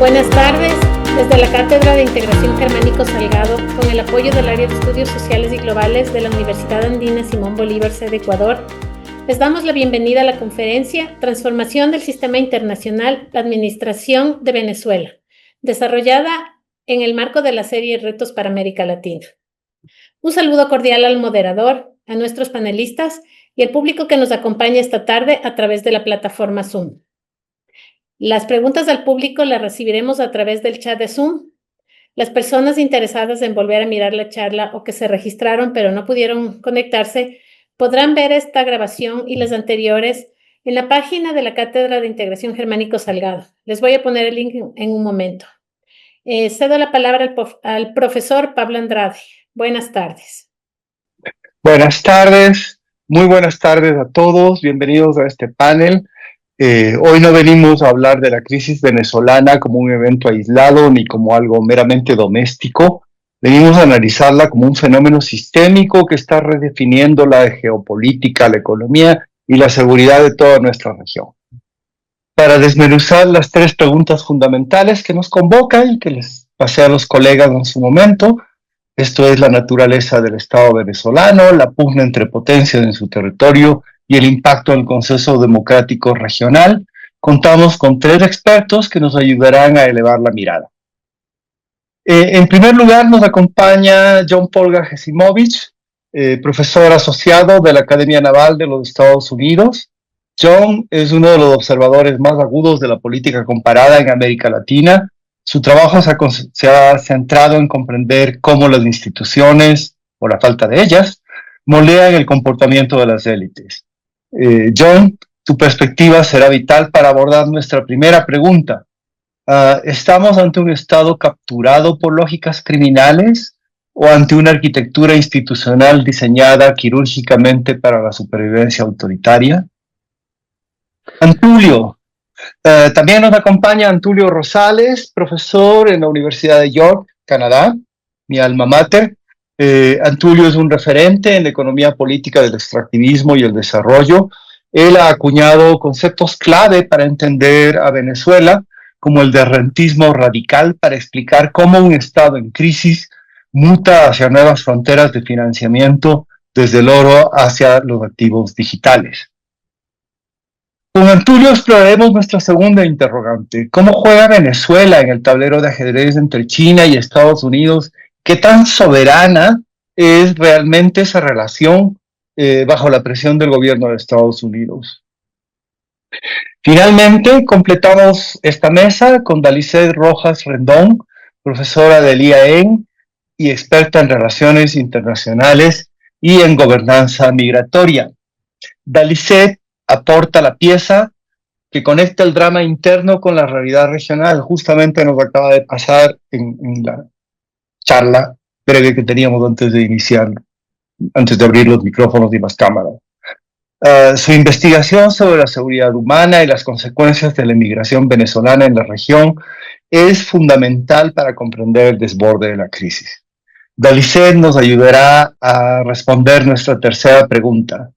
Buenas tardes. Desde la Cátedra de Integración Germánico Salgado, con el apoyo del Área de Estudios Sociales y Globales de la Universidad Andina Simón Bolívar, sede Ecuador, les damos la bienvenida a la conferencia Transformación del Sistema Internacional, la Administración de Venezuela, desarrollada en el marco de la serie Retos para América Latina. Un saludo cordial al moderador, a nuestros panelistas y al público que nos acompaña esta tarde a través de la plataforma Zoom. Las preguntas al público las recibiremos a través del chat de Zoom. Las personas interesadas en volver a mirar la charla o que se registraron pero no pudieron conectarse podrán ver esta grabación y las anteriores en la página de la Cátedra de Integración Germánico Salgado. Les voy a poner el link en un momento. Cedo la palabra al profesor Pablo Andrade. Buenas tardes. Buenas tardes, muy buenas tardes a todos. Bienvenidos a este panel. Hoy no venimos a hablar de la crisis venezolana como un evento aislado ni como algo meramente doméstico. Venimos a analizarla como un fenómeno sistémico que está redefiniendo la geopolítica, la economía y la seguridad de toda nuestra región. Para desmenuzar las tres preguntas fundamentales que nos convocan y que les pasé a los colegas en su momento, esto es la naturaleza del Estado venezolano, la pugna entre potencias en su territorio y el impacto en el consenso democrático regional, contamos con tres expertos que nos ayudarán a elevar la mirada. En primer lugar, nos acompaña John Paul Gajesimovich, profesor asociado de la Academia Naval de los Estados Unidos. John es uno de los observadores más agudos de la política comparada en América Latina. Su trabajo se ha centrado en comprender cómo las instituciones, o la falta de ellas, moldean el comportamiento de las élites. John, tu perspectiva será vital para abordar nuestra primera pregunta. ¿Estamos ante un Estado capturado por lógicas criminales o ante una arquitectura institucional diseñada quirúrgicamente para la supervivencia autoritaria? Antulio. También nos acompaña Antulio Rosales, profesor en la Universidad de York, Canadá, mi alma mater. Antulio es un referente en la economía política del extractivismo y el desarrollo. Él ha acuñado conceptos clave para entender a Venezuela, como el de rentismo radical, para explicar cómo un Estado en crisis muta hacia nuevas fronteras de financiamiento, desde el oro hacia los activos digitales. Con Antulio exploraremos nuestra segunda interrogante. ¿Cómo juega Venezuela en el tablero de ajedrez entre China y Estados Unidos? ¿Qué tan soberana es realmente esa relación bajo la presión del gobierno de Estados Unidos? Finalmente, completamos esta mesa con Dalicet Rojas Rendón, profesora del IAEN y experta en relaciones internacionales y en gobernanza migratoria. Dalicet aporta la pieza que conecta el drama interno con la realidad regional. Justamente nos acaba de pasar en la charla breve que teníamos antes de iniciar, antes de abrir los micrófonos y las cámaras. Su investigación sobre la seguridad humana y las consecuencias de la inmigración venezolana en la región es fundamental para comprender el desborde de la crisis. Dalicet nos ayudará a responder nuestra tercera pregunta.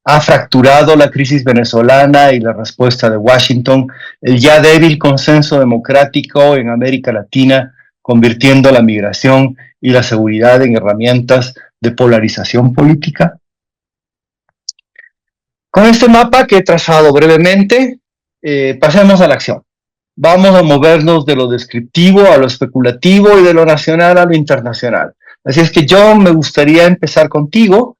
¿Ha fracturado la crisis venezolana y la respuesta de Washington el ya débil consenso democrático en América Latina, convirtiendo la migración y la seguridad en herramientas de polarización política? Con este mapa que he trazado brevemente, pasemos a la acción. Vamos a movernos de lo descriptivo a lo especulativo y de lo nacional a lo internacional. Así es que yo me gustaría empezar contigo.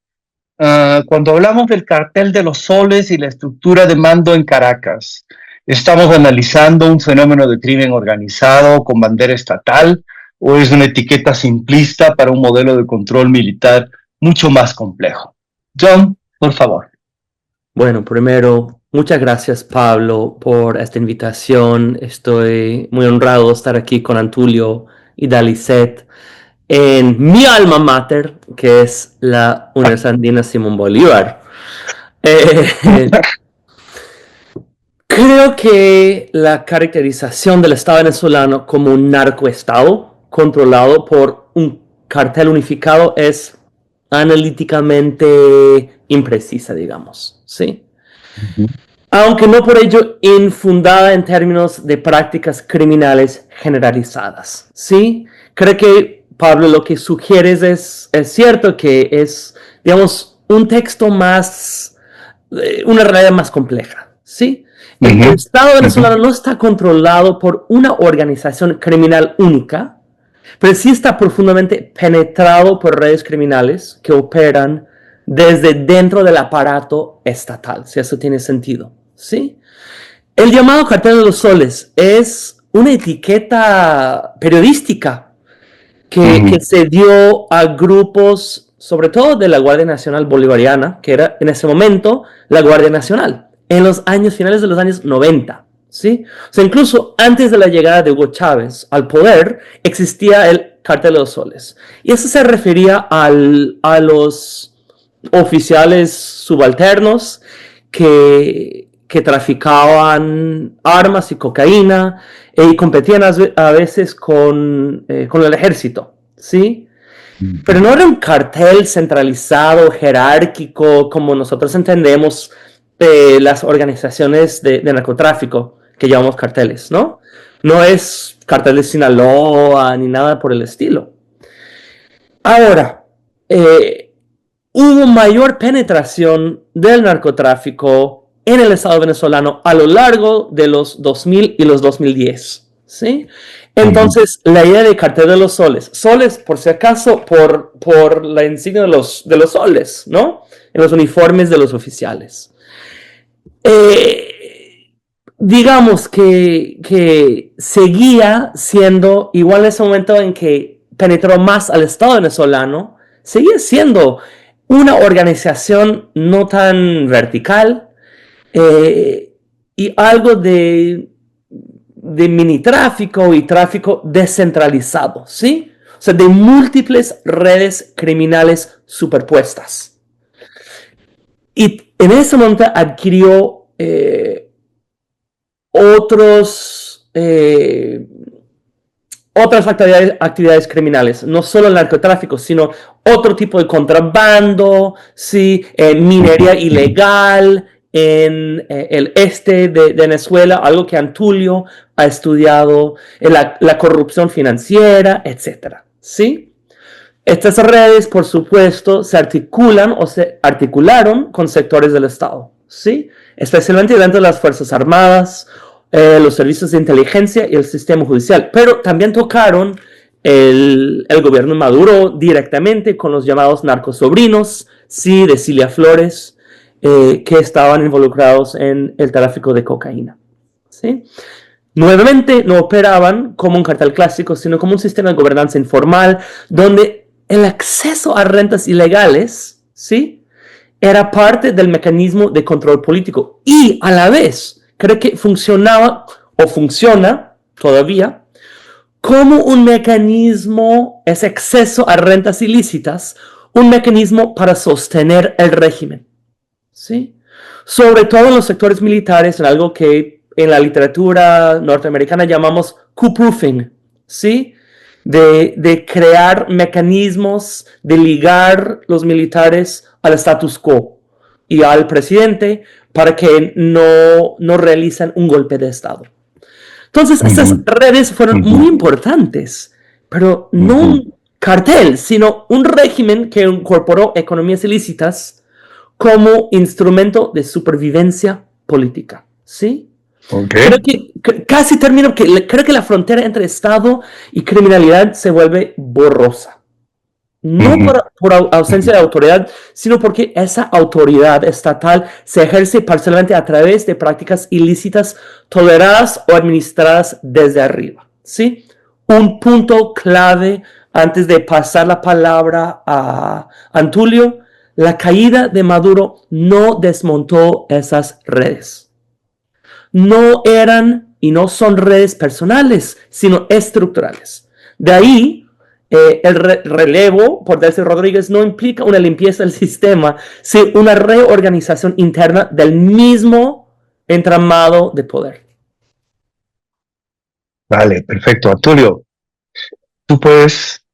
Cuando hablamos del cartel de los soles y la estructura de mando en Caracas, ¿estamos analizando un fenómeno de crimen organizado con bandera estatal o es una etiqueta simplista para un modelo de control militar mucho más complejo? John, por favor. Bueno, primero, muchas gracias, Pablo, por esta invitación. Estoy muy honrado de estar aquí con Antulio y Dalicet en mi alma mater, que es la Universidad Andina Simón Bolívar. Creo que la caracterización del Estado venezolano como un narcoestado controlado por un cartel unificado es analíticamente imprecisa, digamos, ¿sí? aunque no por ello infundada en términos de prácticas criminales generalizadas. ¿Sí? Creo que, Pablo, lo que sugieres es cierto, que es, digamos, un texto más, una realidad más compleja. ¿Sí? El Estado venezolano no está controlado por una organización criminal única, pero sí está profundamente penetrado por redes criminales que operan desde dentro del aparato estatal, si eso tiene sentido, ¿sí? El llamado Cartel de los Soles es una etiqueta periodística que se dio a grupos, sobre todo de la Guardia Nacional Bolivariana, que era en ese momento la Guardia Nacional, en los años finales de los años 90. ¿Sí? O sea, incluso antes de la llegada de Hugo Chávez al poder, existía el Cartel de los Soles. Y eso se refería a los oficiales subalternos que traficaban armas y cocaína y competían a veces con el ejército, ¿sí? Pero no era un cartel centralizado, jerárquico, como nosotros entendemos las organizaciones de narcotráfico, que llamamos carteles, ¿no? No es cartel de Sinaloa ni nada por el estilo. Ahora, hubo mayor penetración del narcotráfico en el Estado venezolano a lo largo de los 2000 y los 2010, ¿sí? Entonces, la idea de Cartel de los Soles, por si acaso, por la insignia de los soles, ¿no? En los uniformes de los oficiales. Digamos que seguía siendo, igual en ese momento en que penetró más al Estado venezolano, seguía siendo una organización no tan vertical y algo de mini tráfico y tráfico descentralizado, ¿sí? O sea, de múltiples redes criminales superpuestas. Y en ese momento adquirió otras actividades criminales, no solo el narcotráfico, sino otro tipo de contrabando, ¿sí? Minería ilegal en el este de Venezuela, algo que Antulio ha estudiado, la corrupción financiera, etcétera, ¿sí? Estas redes, por supuesto, se articulan o se articularon con sectores del Estado, ¿sí? Especialmente dentro de las Fuerzas Armadas, los servicios de inteligencia y el sistema judicial, pero también tocaron el gobierno de Maduro directamente con los llamados narcosobrinos, sí, de Cilia Flores, que estaban involucrados en el tráfico de cocaína, ¿sí? Nuevamente, no operaban como un cartel clásico, sino como un sistema de gobernanza informal, donde el acceso a rentas ilegales, ¿sí?, era parte del mecanismo de control político y a la vez creo que funcionaba o funciona todavía como un mecanismo, ese acceso a rentas ilícitas, un mecanismo para sostener el régimen, ¿sí? Sobre todo en los sectores militares, en algo que en la literatura norteamericana llamamos coup-proofing, ¿sí? De crear mecanismos de ligar los militares al status quo y al presidente para que no realicen un golpe de Estado. Entonces, estas redes fueron muy importantes, pero no un cartel, sino un régimen que incorporó economías ilícitas como instrumento de supervivencia política, ¿sí? Okay. Creo que casi termino, creo que la frontera entre Estado y criminalidad se vuelve borrosa. No por ausencia de autoridad, sino porque esa autoridad estatal se ejerce parcialmente a través de prácticas ilícitas toleradas o administradas desde arriba, ¿sí? Un punto clave antes de pasar la palabra a Antulio: la caída de Maduro no desmontó esas redes. No eran y no son redes personales, sino estructurales. De ahí, el relevo por Delcy Rodríguez no implica una limpieza del sistema, sino una reorganización interna del mismo entramado de poder. Vale, perfecto. Antulio, tú puedes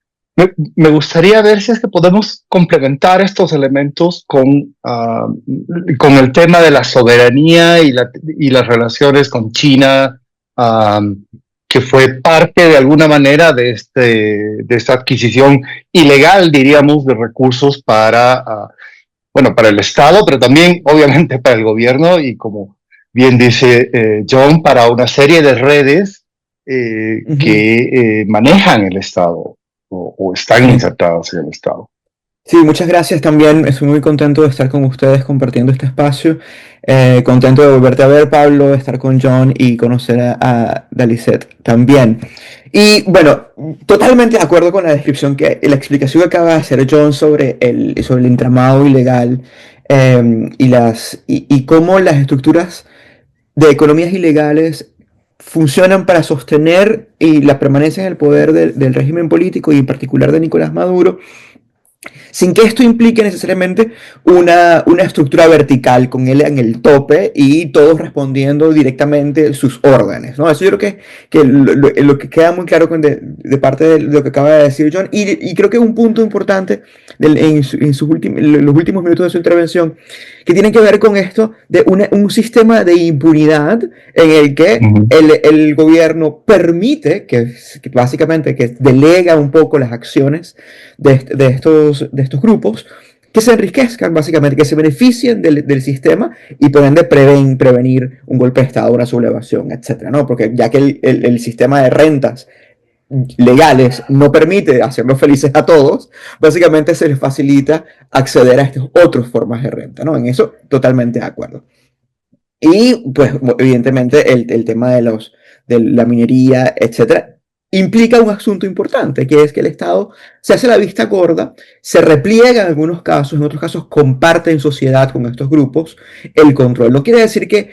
Me gustaría ver si es que podemos complementar estos elementos con el tema de la soberanía y las relaciones con China, que fue parte de alguna manera de esta adquisición ilegal, diríamos, de recursos para el Estado, pero también obviamente para el gobierno y, como bien dice John, para una serie de redes que manejan el Estado o están insertadas en el Estado. Sí, muchas gracias también. Estoy muy contento de estar con ustedes compartiendo este espacio. Contento de volverte a ver, Pablo, de estar con John y conocer a Dalicet también. Y bueno, totalmente de acuerdo con la explicación que acaba de hacer John sobre el entramado ilegal y cómo las estructuras de economías ilegales funcionan para sostener la permanencia en el poder del régimen político y en particular de Nicolás Maduro, sin que esto implique necesariamente una estructura vertical con él en el tope y todos respondiendo directamente sus órdenes, ¿no? Eso yo creo que lo que queda muy claro de parte de lo que acaba de decir John, y creo que es un punto importante en los últimos minutos de su intervención, que tiene que ver con esto de un sistema de impunidad en el que el gobierno permite que básicamente que delega un poco las acciones de estos grupos, que se enriquezcan básicamente, que se beneficien del sistema y por ende prevenir un golpe de Estado, una sublevación, etcétera, ¿no? Porque ya que el sistema de rentas legales no permite hacerlos felices a todos, básicamente se les facilita acceder a estas otras formas de renta, ¿no? En eso totalmente de acuerdo. Y pues evidentemente el tema de la minería, etcétera, implica un asunto importante, que es que el Estado se hace la vista gorda, se repliega en algunos casos, en otros casos comparte en sociedad con estos grupos el control. No quiere decir que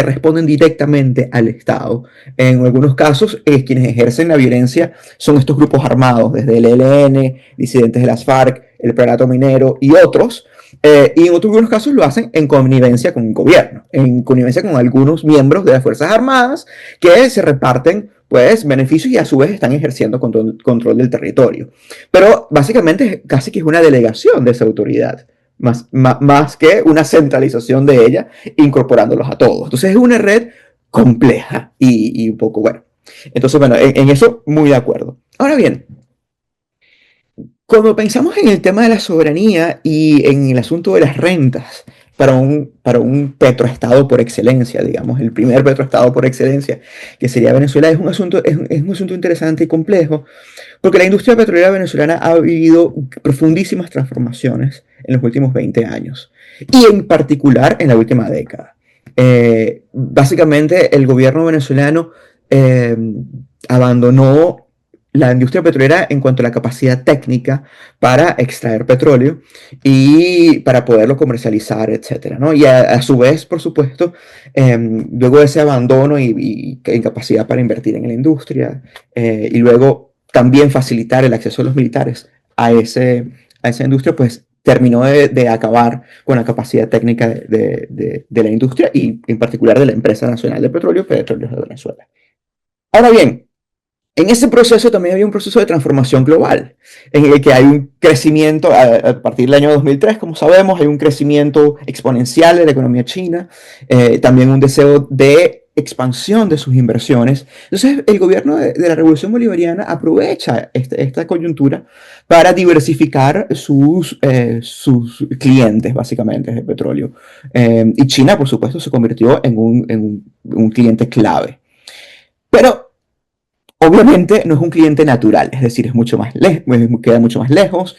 responden directamente al Estado. En algunos casos, quienes ejercen la violencia son estos grupos armados, desde el ELN, disidentes de las FARC, el Planato Minero y otros. Y en otros casos lo hacen en connivencia con el gobierno, en connivencia con algunos miembros de las Fuerzas Armadas que se reparten pues beneficios y a su vez están ejerciendo control del territorio. Pero básicamente casi que es una delegación de esa autoridad, más que una centralización de ella, incorporándolos a todos. Entonces es una red compleja y un poco, bueno. Entonces, bueno, en eso muy de acuerdo. Ahora bien, cuando pensamos en el tema de la soberanía y en el asunto de las rentas para un petroestado por excelencia, digamos, el primer petroestado por excelencia, que sería Venezuela, es un asunto interesante y complejo, porque la industria petrolera venezolana ha vivido profundísimas transformaciones en los últimos 20 años, y en particular en la última década. Básicamente, el gobierno venezolano abandonó la industria petrolera en cuanto a la capacidad técnica para extraer petróleo y para poderlo comercializar, etcétera, ¿no? Y a su vez, por supuesto, luego de ese abandono y incapacidad para invertir en la industria, y luego también facilitar el acceso de los militares a esa industria, pues terminó de acabar con la capacidad técnica de la industria y en particular de la empresa nacional de petróleo, Petróleos de Venezuela. Ahora bien, en ese proceso también había un proceso de transformación global, en el que hay un crecimiento, a partir del año 2003, como sabemos, hay un crecimiento exponencial de la economía china, también un deseo de expansión de sus inversiones. Entonces, el gobierno de la Revolución Bolivariana aprovecha esta coyuntura para diversificar sus clientes, básicamente, de petróleo. Y China, por supuesto, se convirtió en un cliente clave. Pero obviamente no es un cliente natural, es decir, queda mucho más lejos,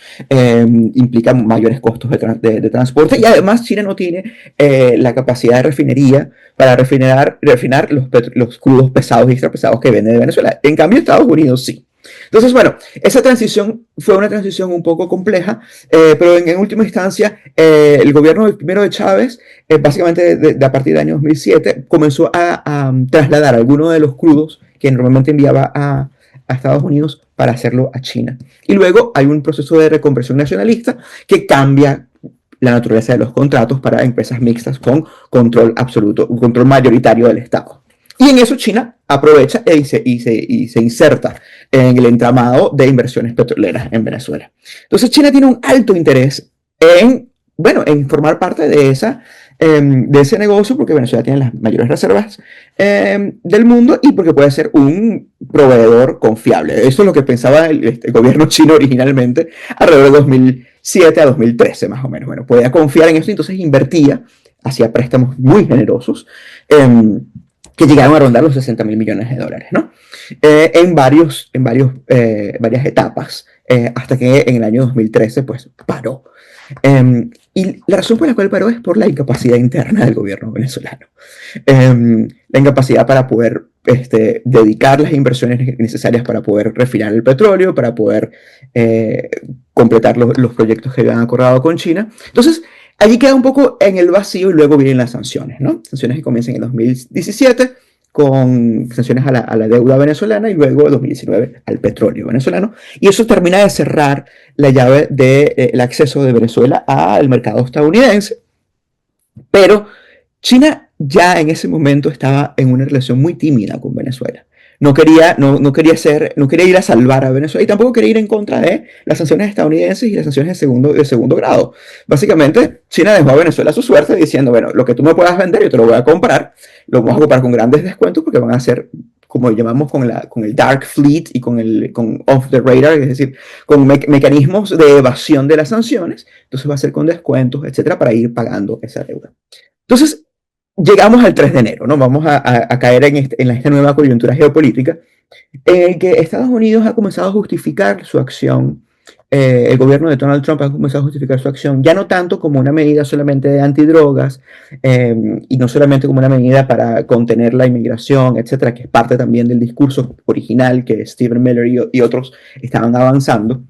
implica mayores costos de transporte y además China no tiene la capacidad de refinería para refinar los crudos pesados y extrapesados que vende de Venezuela. En cambio, Estados Unidos sí. Entonces, bueno, esa transición fue una transición un poco compleja, pero en última instancia, el gobierno primero de Chávez, básicamente a partir del año 2007, comenzó a trasladar algunos de los crudos que normalmente enviaba a Estados Unidos para hacerlo a China. Y luego hay un proceso de reconversión nacionalista que cambia la naturaleza de los contratos para empresas mixtas con control absoluto, un control mayoritario del Estado. Y en eso China aprovecha y se inserta en el entramado de inversiones petroleras en Venezuela. Entonces China tiene un alto interés en formar parte de ese negocio, porque Venezuela tiene las mayores reservas del mundo y porque puede ser un proveedor confiable. Eso es lo que pensaba el gobierno chino originalmente alrededor de 2007 a 2013 más o menos. Bueno, podía confiar en esto, entonces invertía, hacía préstamos muy generosos que llegaron a rondar los $60.000 millones, ¿no? En varias etapas, hasta que en el año 2013 pues paró. Y la razón por la cual paró es por la incapacidad interna del gobierno venezolano. La incapacidad para poder dedicar las inversiones necesarias para poder refinar el petróleo, para poder completar los proyectos que habían acordado con China. Entonces, allí queda un poco en el vacío y luego vienen las sanciones, ¿no? Sanciones que comienzan en 2017 con sanciones a la deuda venezolana y luego en 2019 al petróleo venezolano. Y eso termina de cerrar la llave del acceso de Venezuela al mercado estadounidense. Pero China ya en ese momento estaba en una relación muy tímida con Venezuela. No quería ir a salvar a Venezuela y tampoco quería ir en contra de las sanciones estadounidenses y las sanciones de segundo grado. Básicamente, China dejó a Venezuela a su suerte diciendo, bueno, lo que tú me puedas vender yo te lo voy a comprar, lo vamos a comprar con grandes descuentos porque van a ser, como llamamos, con el dark fleet y con off the radar, es decir, con mecanismos de evasión de las sanciones. Entonces va a ser con descuentos, etcétera, para ir pagando esa deuda. Entonces, llegamos al 3 de enero, ¿no? Vamos a caer en esta nueva coyuntura geopolítica en el que Estados Unidos ha comenzado a justificar su acción, el gobierno de Donald Trump ha comenzado a justificar su acción, ya no tanto como una medida solamente de antidrogas y no solamente como una medida para contener la inmigración, etcétera, que es parte también del discurso original que Stephen Miller y otros estaban avanzando,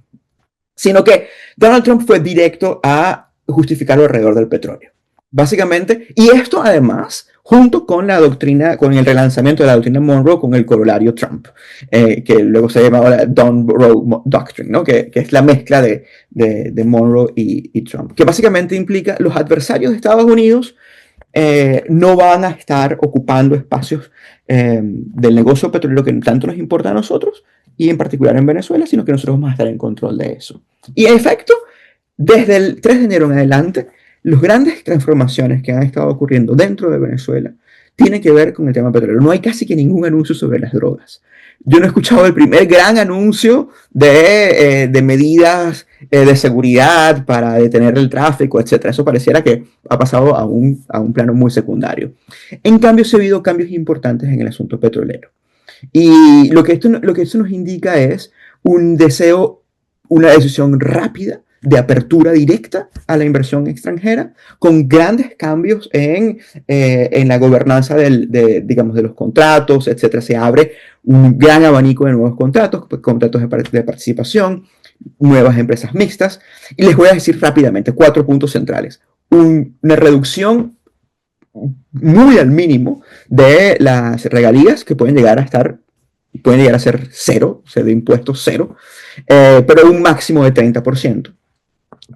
sino que Donald Trump fue directo a justificarlo alrededor del petróleo. Básicamente, y esto además, junto con la doctrina, con el relanzamiento de la doctrina Monroe con el corolario Trump, que luego se llamaba la Monroe Doctrine, ¿no? que es la mezcla de Monroe y Trump, que básicamente implica los adversarios de Estados Unidos no van a estar ocupando espacios del negocio petrolero que tanto nos importa a nosotros, y en particular en Venezuela, sino que nosotros vamos a estar en control de eso. Y en efecto, desde el 3 de enero en adelante, las grandes transformaciones que han estado ocurriendo dentro de Venezuela tienen que ver con el tema petrolero. No hay casi que ningún anuncio sobre las drogas. Yo no he escuchado el primer gran anuncio de medidas de seguridad para detener el tráfico, etc. Eso pareciera que ha pasado a un plano muy secundario. En cambio, se ha habido cambios importantes en el asunto petrolero. Y lo que esto nos indica es un deseo, una decisión rápida de apertura directa a la inversión extranjera, con grandes cambios en la gobernanza de los contratos, etcétera. Se abre un gran abanico de nuevos contratos de participación, nuevas empresas mixtas, y les voy a decir rápidamente 4 puntos centrales. Una reducción muy al mínimo de las regalías, que pueden llegar a ser cero, de impuestos cero, pero un máximo de 30%.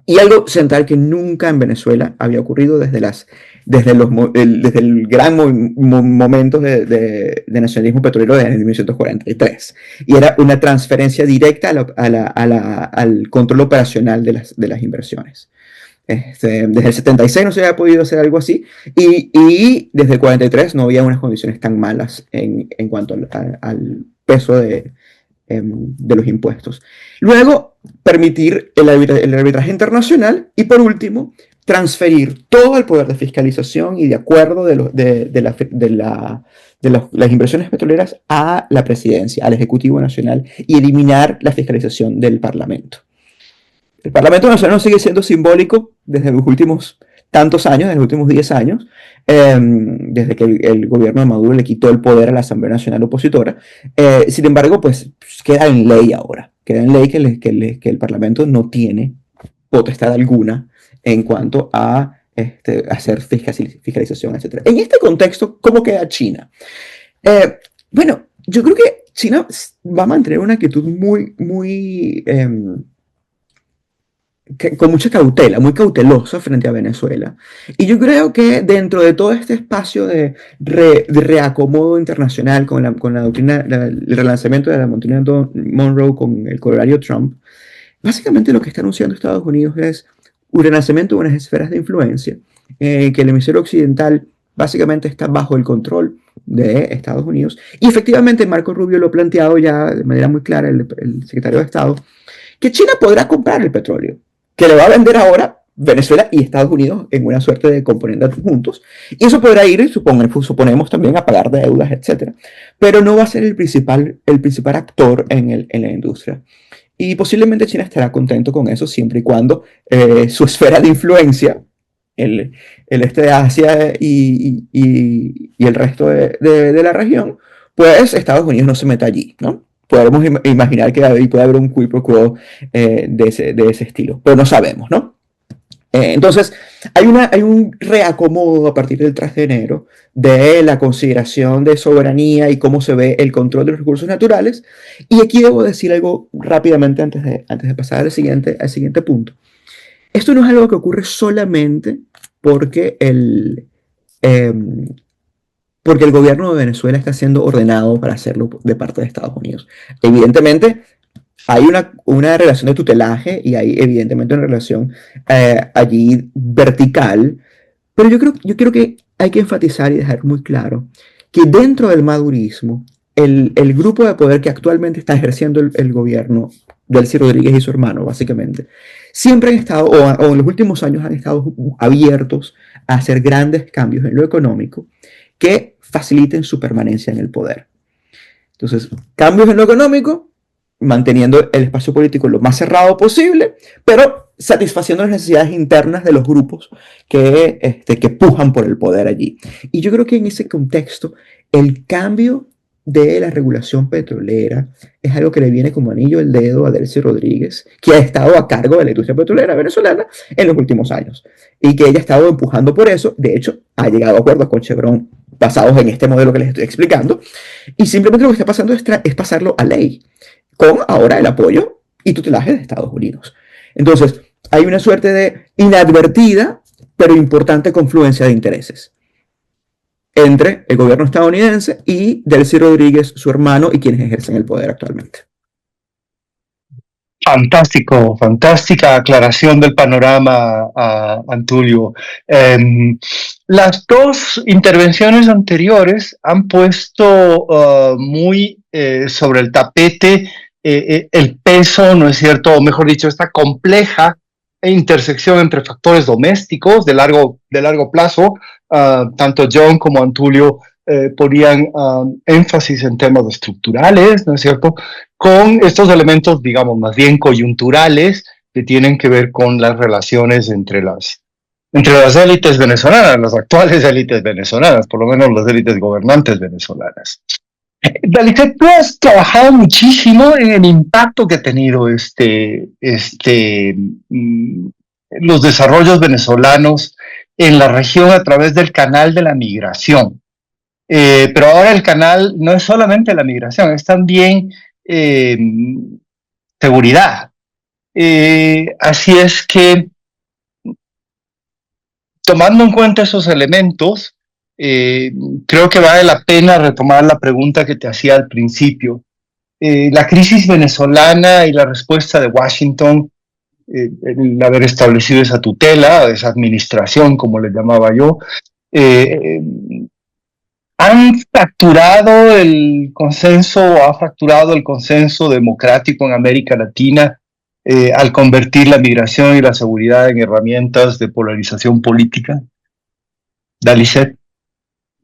Y algo central que nunca en Venezuela había ocurrido desde el gran momento de nacionalismo petrolero de 1943. Y era una transferencia directa al control operacional de las inversiones. Desde el 76 no se había podido hacer algo así, y desde el 43 no había unas condiciones tan malas en cuanto al peso de los impuestos. Luego, permitir el arbitraje internacional, y por último, transferir todo el poder de fiscalización y de acuerdo de las inversiones petroleras a la presidencia, al Ejecutivo Nacional, y eliminar la fiscalización del Parlamento. El Parlamento Nacional sigue siendo simbólico desde los últimos tantos años, desde los últimos 10 años, desde que el gobierno de Maduro le quitó el poder a la Asamblea Nacional Opositora. Sin embargo, pues queda en ley ahora. Queda en ley que el Parlamento no tiene potestad alguna en cuanto a hacer fiscalización, etc. En este contexto, ¿cómo queda China? Bueno, yo creo que China va a mantener una actitud muy con mucha cautela, muy cautelosa frente a Venezuela. Y yo creo que dentro de todo este espacio de reacomodo internacional con la doctrina, el relanzamiento de la doctrina Monroe con el corolario Trump, básicamente lo que está anunciando Estados Unidos es un relanzamiento de unas esferas de influencia, que el hemisferio occidental básicamente está bajo el control de Estados Unidos. Y efectivamente Marco Rubio lo ha planteado ya de manera muy clara, el secretario de Estado, que China podrá comprar el petróleo, que le va a vender ahora Venezuela y Estados Unidos en una suerte de componentes juntos. Y eso podrá ir, suponemos, también a pagar deudas, etc. Pero no va a ser el principal actor en la industria. Y posiblemente China estará contento con eso siempre y cuando su esfera de influencia, el este de Asia y el resto de la región, pues Estados Unidos no se meta allí, ¿no? Podemos imaginar que ahí puede haber un quid pro quo de ese estilo, pero no sabemos, ¿no? Entonces, hay un reacomodo a partir del 3 de enero de la consideración de soberanía y cómo se ve el control de los recursos naturales. Y aquí debo decir algo rápidamente antes de pasar al siguiente punto. Esto no es algo que ocurre solamente porque el gobierno de Venezuela está siendo ordenado para hacerlo de parte de Estados Unidos. Evidentemente, hay una relación de tutelaje y hay evidentemente una relación allí vertical, pero yo creo que hay que enfatizar y dejar muy claro que dentro del madurismo, el grupo de poder que actualmente está ejerciendo el gobierno, Delcy Rodríguez y su hermano, básicamente, siempre han estado, o en los últimos años han estado abiertos a hacer grandes cambios en lo económico que faciliten su permanencia en el poder. Entonces, cambios en lo económico, manteniendo el espacio político lo más cerrado posible, pero satisfaciendo las necesidades internas de los grupos que pujan por el poder allí. Y yo creo que en ese contexto, el cambio de la regulación petrolera es algo que le viene como anillo al dedo a Delcy Rodríguez, que ha estado a cargo de la industria petrolera venezolana en los últimos años, y que ella ha estado empujando por eso. De hecho, ha llegado a acuerdos con Chevron basados en este modelo que les estoy explicando, y simplemente lo que está pasando es pasarlo a ley, con ahora el apoyo y tutelaje de Estados Unidos. Entonces, hay una suerte de inadvertida, pero importante confluencia de intereses entre el gobierno estadounidense y Delcy Rodríguez, su hermano, y quienes ejercen el poder actualmente. Fantástico, fantástica aclaración del panorama, Antulio. Las dos intervenciones anteriores han puesto muy sobre el tapete el peso, ¿no es cierto? O mejor dicho, esta compleja intersección entre factores domésticos de largo plazo. Tanto John como Antulio ponían énfasis en temas estructurales, ¿no es cierto?, con estos elementos, digamos, más bien coyunturales, que tienen que ver con las relaciones entre las élites venezolanas, las actuales élites venezolanas, por lo menos las élites gobernantes venezolanas. Dalicet, tú has trabajado muchísimo en el impacto que ha tenido los desarrollos venezolanos en la región a través del canal de la migración. Pero ahora el canal no es solamente la migración, es también seguridad. Así es que, tomando en cuenta esos elementos, creo que vale la pena retomar la pregunta que te hacía al principio. La crisis venezolana y la respuesta de Washington, el haber establecido esa tutela, esa administración, como le llamaba yo, ha fracturado el consenso democrático en América Latina al convertir la migración y la seguridad en herramientas de polarización política. Dalicet.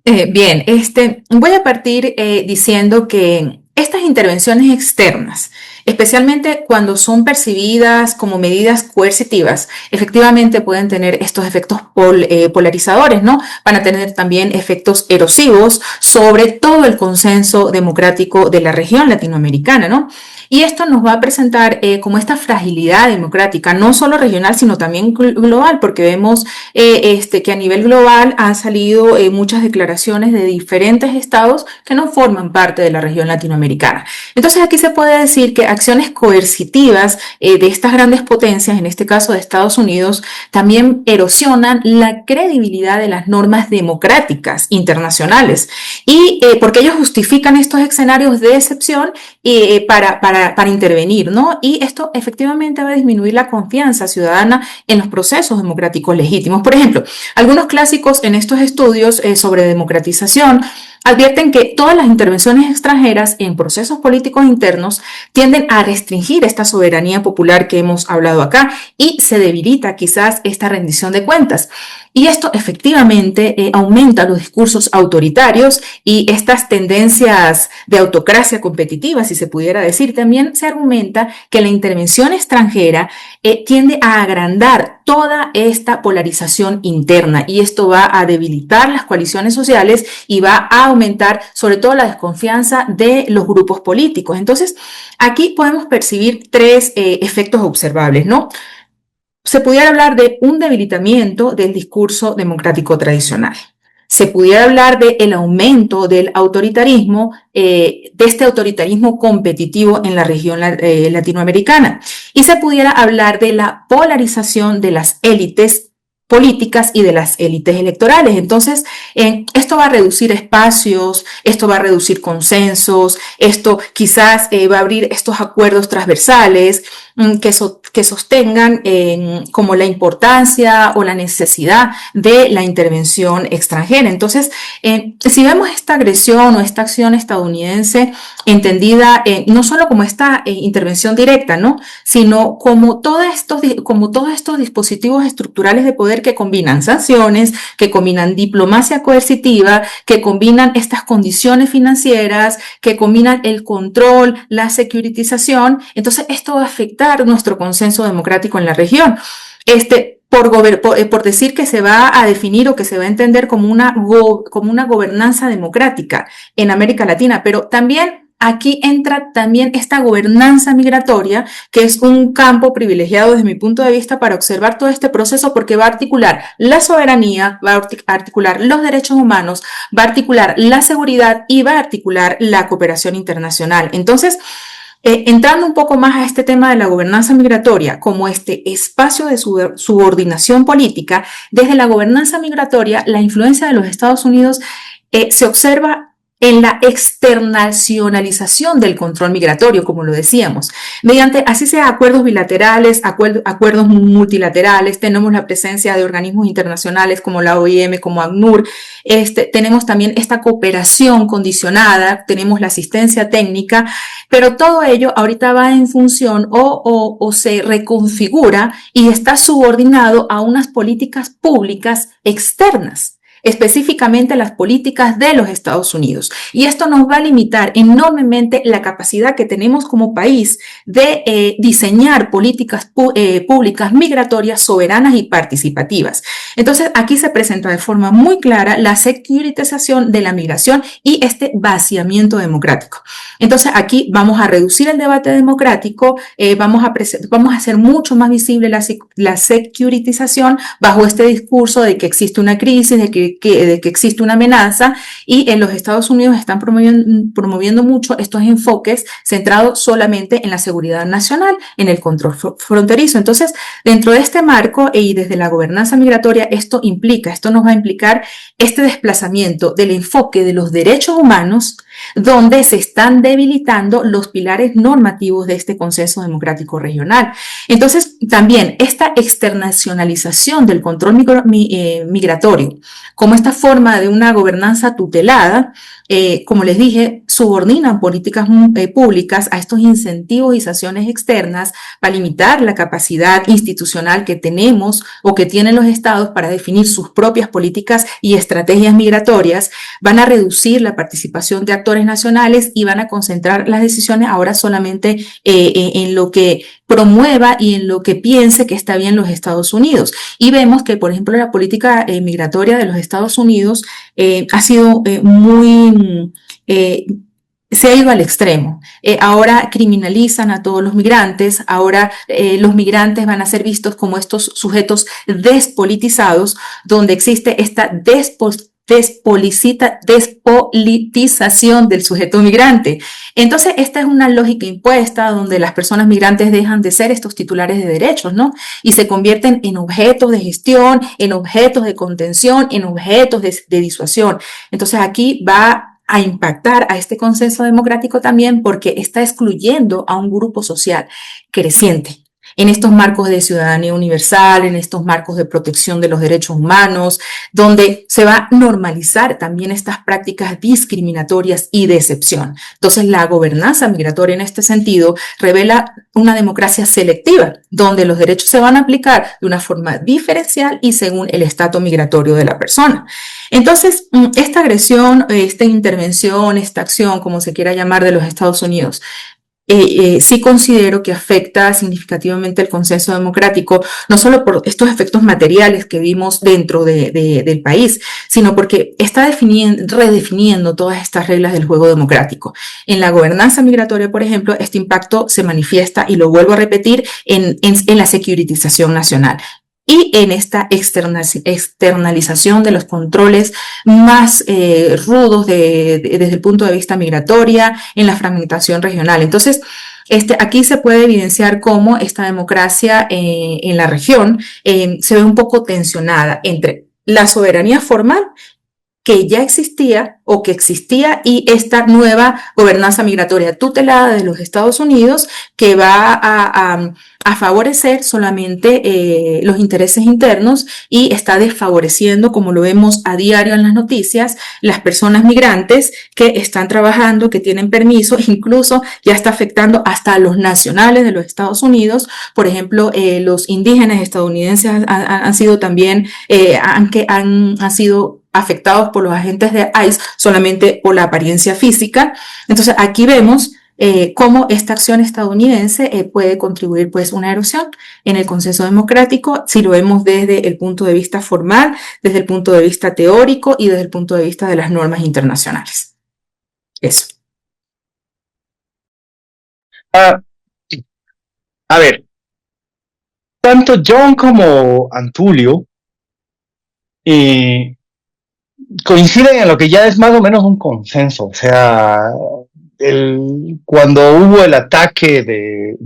Bien, voy a partir diciendo que estas intervenciones externas, especialmente cuando son percibidas como medidas coercitivas, efectivamente pueden tener estos efectos polarizadores, ¿no? Van a tener también efectos erosivos sobre todo el consenso democrático de la región latinoamericana, ¿no? Y esto nos va a presentar como esta fragilidad democrática, no solo regional, sino también global, porque vemos que a nivel global han salido muchas declaraciones de diferentes estados que no forman parte de la región latinoamericana. Entonces aquí se puede decir que acciones coercitivas de estas grandes potencias, en este caso de Estados Unidos, también erosionan la credibilidad de las normas democráticas internacionales y porque ellos justifican estos escenarios de excepción para intervenir, ¿no? Y esto efectivamente va a disminuir la confianza ciudadana en los procesos democráticos legítimos. Por ejemplo, algunos clásicos en estos estudios sobre democratización advierten que todas las intervenciones extranjeras en procesos políticos internos tienden a restringir esta soberanía popular que hemos hablado acá y se debilita quizás esta rendición de cuentas. Y esto efectivamente aumenta los discursos autoritarios y estas tendencias de autocracia competitiva, si se pudiera decir. También se argumenta que la intervención extranjera tiende a agrandar toda esta polarización interna y esto va a debilitar las coaliciones sociales y va a aumentar sobre todo la desconfianza de los grupos políticos. Entonces, aquí podemos percibir tres efectos observables, ¿no? Se pudiera hablar de un debilitamiento del discurso democrático tradicional. Se pudiera hablar del aumento del autoritarismo, de este autoritarismo competitivo en la región latinoamericana. Y se pudiera hablar de la polarización de las élites políticas y de las élites electorales. Entonces, esto va a reducir espacios, esto va a reducir consensos, esto quizás va a abrir estos acuerdos transversales que sostengan como la importancia o la necesidad de la intervención extranjera. Entonces, si vemos esta agresión o esta acción estadounidense entendida no solo como esta intervención directa, ¿no? Sino como todos estos dispositivos estructurales de poder que combinan sanciones, que combinan diplomacia coercitiva, que combinan estas condiciones financieras, que combinan el control, la securitización. Entonces, esto va a afectar nuestro consenso democrático en la región. Por decir que se va a definir o que se va a entender como una gobernanza democrática en América Latina, pero también aquí entra también esta gobernanza migratoria, que es un campo privilegiado desde mi punto de vista para observar todo este proceso porque va a articular la soberanía, va a articular los derechos humanos, va a articular la seguridad y va a articular la cooperación internacional. Entonces, entrando un poco más a este tema de la gobernanza migratoria como este espacio de subordinación política, desde la gobernanza migratoria, la influencia de los Estados Unidos se observa en la externacionalización del control migratorio, como lo decíamos, mediante, así sea acuerdos bilaterales, acuerdos multilaterales, tenemos la presencia de organismos internacionales como la OIM, como ACNUR, tenemos también esta cooperación condicionada, tenemos la asistencia técnica, pero todo ello ahorita va en función o se reconfigura y está subordinado a unas políticas públicas externas, específicamente las políticas de los Estados Unidos. Y esto nos va a limitar enormemente la capacidad que tenemos como país de diseñar políticas públicas migratorias soberanas y participativas. Entonces, aquí se presenta de forma muy clara la securitización de la migración y este vaciamiento democrático. Entonces, aquí vamos a reducir el debate democrático, vamos a hacer mucho más visible la securitización bajo este discurso de que existe una crisis, de que existe una amenaza, y en los Estados Unidos están promoviendo mucho estos enfoques centrados solamente en la seguridad nacional, en el control fronterizo. Entonces, dentro de este marco y desde la gobernanza migratoria, esto nos va a implicar este desplazamiento del enfoque de los derechos humanos, donde se están debilitando los pilares normativos de este consenso democrático regional. Entonces, también esta externacionalización del control migratorio, como esta forma de una gobernanza tutelada, como les dije, subordinan políticas públicas a estos incentivos y sanciones externas para limitar la capacidad institucional que tenemos o que tienen los estados para definir sus propias políticas y estrategias migratorias, van a reducir la participación de actores nacionales y van a concentrar las decisiones ahora solamente en lo que promueva y en lo que piense que está bien los Estados Unidos. Y vemos que, por ejemplo, la política migratoria de los Estados Unidos ha sido muy se ha ido al extremo. Ahora criminalizan a todos los migrantes, ahora los migrantes van a ser vistos como estos sujetos despolitizados, donde existe esta despolitización del sujeto migrante. Entonces, esta es una lógica impuesta donde las personas migrantes dejan de ser estos titulares de derechos, ¿no? Y se convierten en objetos de gestión, en objetos de contención, en objetos de disuasión. Entonces, aquí va a impactar a este consenso democrático también porque está excluyendo a un grupo social creciente en estos marcos de ciudadanía universal, en estos marcos de protección de los derechos humanos, donde se va a normalizar también estas prácticas discriminatorias y de excepción. Entonces, la gobernanza migratoria en este sentido revela una democracia selectiva, donde los derechos se van a aplicar de una forma diferencial y según el estatus migratorio de la persona. Entonces, esta agresión, esta intervención, esta acción, como se quiera llamar, de los Estados Unidos, sí considero que afecta significativamente el consenso democrático, no solo por estos efectos materiales que vimos dentro del país, sino porque está redefiniendo todas estas reglas del juego democrático. En la gobernanza migratoria, por ejemplo, este impacto se manifiesta, y lo vuelvo a repetir, en la securitización nacional y en esta externalización de los controles más rudos desde el punto de vista migratoria, en la fragmentación regional. Entonces, aquí se puede evidenciar cómo esta democracia en la región se ve un poco tensionada entre la soberanía formal que ya existía o que existía y esta nueva gobernanza migratoria tutelada de los Estados Unidos que va a favorecer solamente los intereses internos y está desfavoreciendo, como lo vemos a diario en las noticias, las personas migrantes que están trabajando, que tienen permiso, incluso ya está afectando hasta a los nacionales de los Estados Unidos. Por ejemplo, los indígenas estadounidenses han sido también, han sido afectados por los agentes de ICE solamente por la apariencia física. Entonces, aquí vemos cómo esta acción estadounidense puede contribuir pues una erosión en el consenso democrático, si lo vemos desde el punto de vista formal, desde el punto de vista teórico y desde el punto de vista de las normas internacionales. Eso. A ver, tanto John como Antulio coinciden en lo que ya es más o menos un consenso. O sea, cuando hubo el ataque de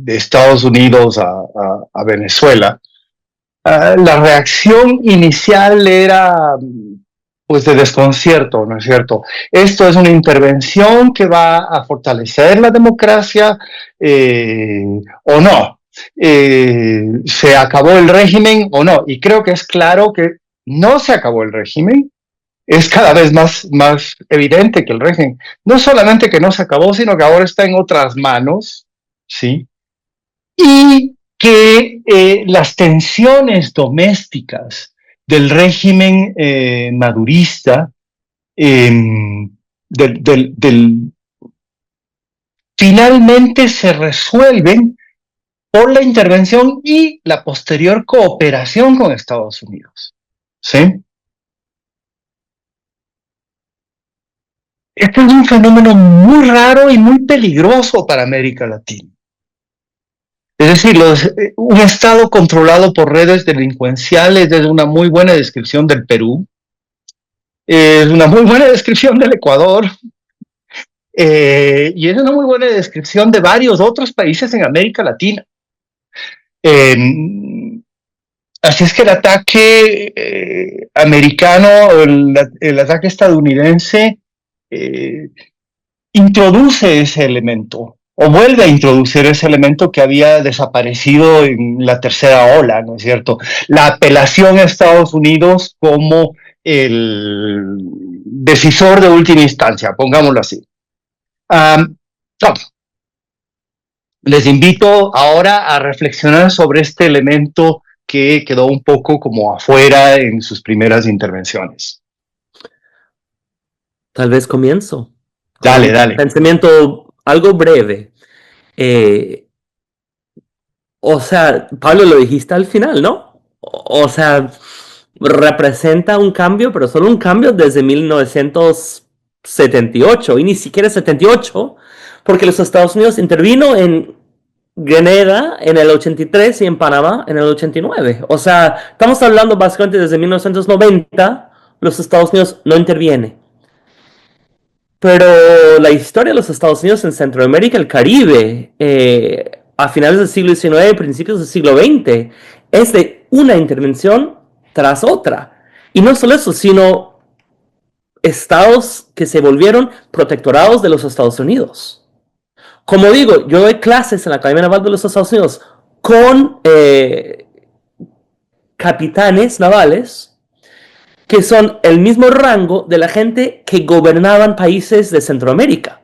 Estados Unidos a Venezuela, la reacción inicial era pues de desconcierto, ¿no es cierto? Esto es una intervención que va a fortalecer la democracia o no. ¿Se acabó el régimen o no? Y creo que es claro que no se acabó el régimen. Es cada vez más evidente que el régimen, no solamente que no se acabó, sino que ahora está en otras manos, ¿sí? Y que las tensiones domésticas del régimen madurista finalmente se resuelven por la intervención y la posterior cooperación con Estados Unidos, ¿sí? Este es un fenómeno muy raro y muy peligroso para América Latina. Es decir, un Estado controlado por redes delincuenciales es una muy buena descripción del Perú, es una muy buena descripción del Ecuador, y es una muy buena descripción de varios otros países en América Latina. Así es que el ataque americano, el ataque estadounidense, introduce ese elemento o vuelve a introducir ese elemento que había desaparecido en la tercera ola, ¿no es cierto? La apelación a Estados Unidos como el decisor de última instancia, pongámoslo así. Les invito ahora a reflexionar sobre este elemento que quedó un poco como afuera en sus primeras intervenciones. Tal vez comienzo. Dale. Pensamiento algo breve. O sea, Pablo, lo dijiste al final, ¿no? O sea, representa un cambio, pero solo un cambio desde 1900, 78, y ni siquiera 78, porque los Estados Unidos intervino en Grenada en el 83 y en Panamá en el 89. O sea, estamos hablando básicamente desde 1990, los Estados Unidos no intervienen. Pero la historia de los Estados Unidos en Centroamérica y el Caribe, a finales del siglo XIX, principios del siglo XX, es de una intervención tras otra. Y no solo eso, sino estados que se volvieron protectorados de los Estados Unidos. Como digo, yo doy clases en la Academia Naval de los Estados Unidos con capitanes navales que son el mismo rango de la gente que gobernaban países de Centroamérica,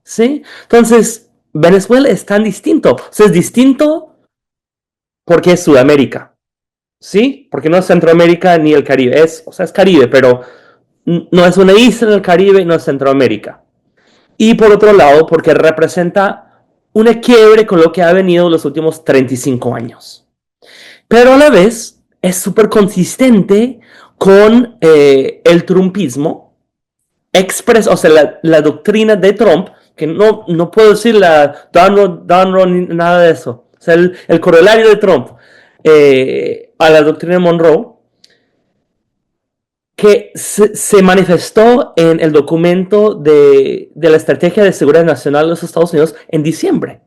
¿sí? Entonces, Venezuela es tan distinto. O sea, es distinto porque es Sudamérica, ¿sí? Porque no es Centroamérica ni el Caribe. O sea, es Caribe, pero no es una isla en el Caribe, no es Centroamérica. Y por otro lado, porque representa una quiebre con lo que ha venido los últimos 35 años. Pero a la vez es súper consistente con el trumpismo express, o sea, la doctrina de Trump, que no puedo decir la Donald ni nada de eso. O sea, el corolario de Trump a la doctrina de Monroe, que se manifestó en el documento de la Estrategia de Seguridad Nacional de los Estados Unidos en diciembre,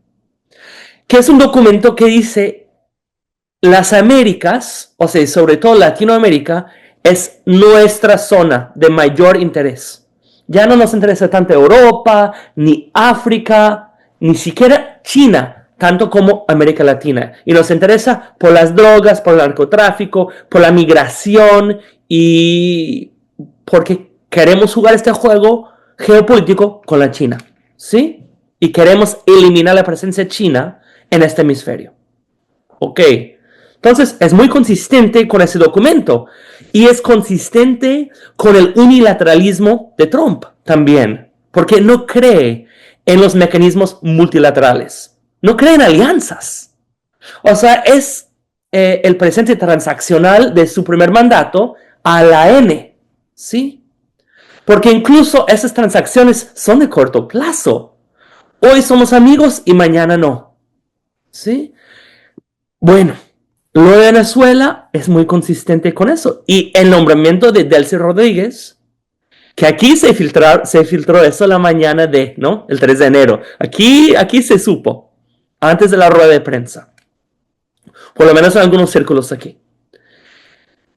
que es un documento que dice las Américas, o sea, sobre todo Latinoamérica, es nuestra zona de mayor interés. Ya no nos interesa tanto Europa, ni África, ni siquiera China, tanto como América Latina. Y nos interesa por las drogas, por el narcotráfico, por la migración y porque queremos jugar este juego geopolítico con la China, ¿sí? Y queremos eliminar la presencia china en este hemisferio. Ok. Entonces, es muy consistente con ese documento y es consistente con el unilateralismo de Trump también, porque no cree en los mecanismos multilaterales, no cree en alianzas. O sea, es el presidente transaccional de su primer mandato a la N, ¿sí? Porque incluso esas transacciones son de corto plazo. Hoy somos amigos y mañana no, ¿sí? Bueno. Lo de Venezuela es muy consistente con eso. Y el nombramiento de Delcy Rodríguez, que aquí se filtró eso la mañana de, ¿no? El 3 de enero. Aquí se supo, antes de la rueda de prensa. Por lo menos en algunos círculos aquí.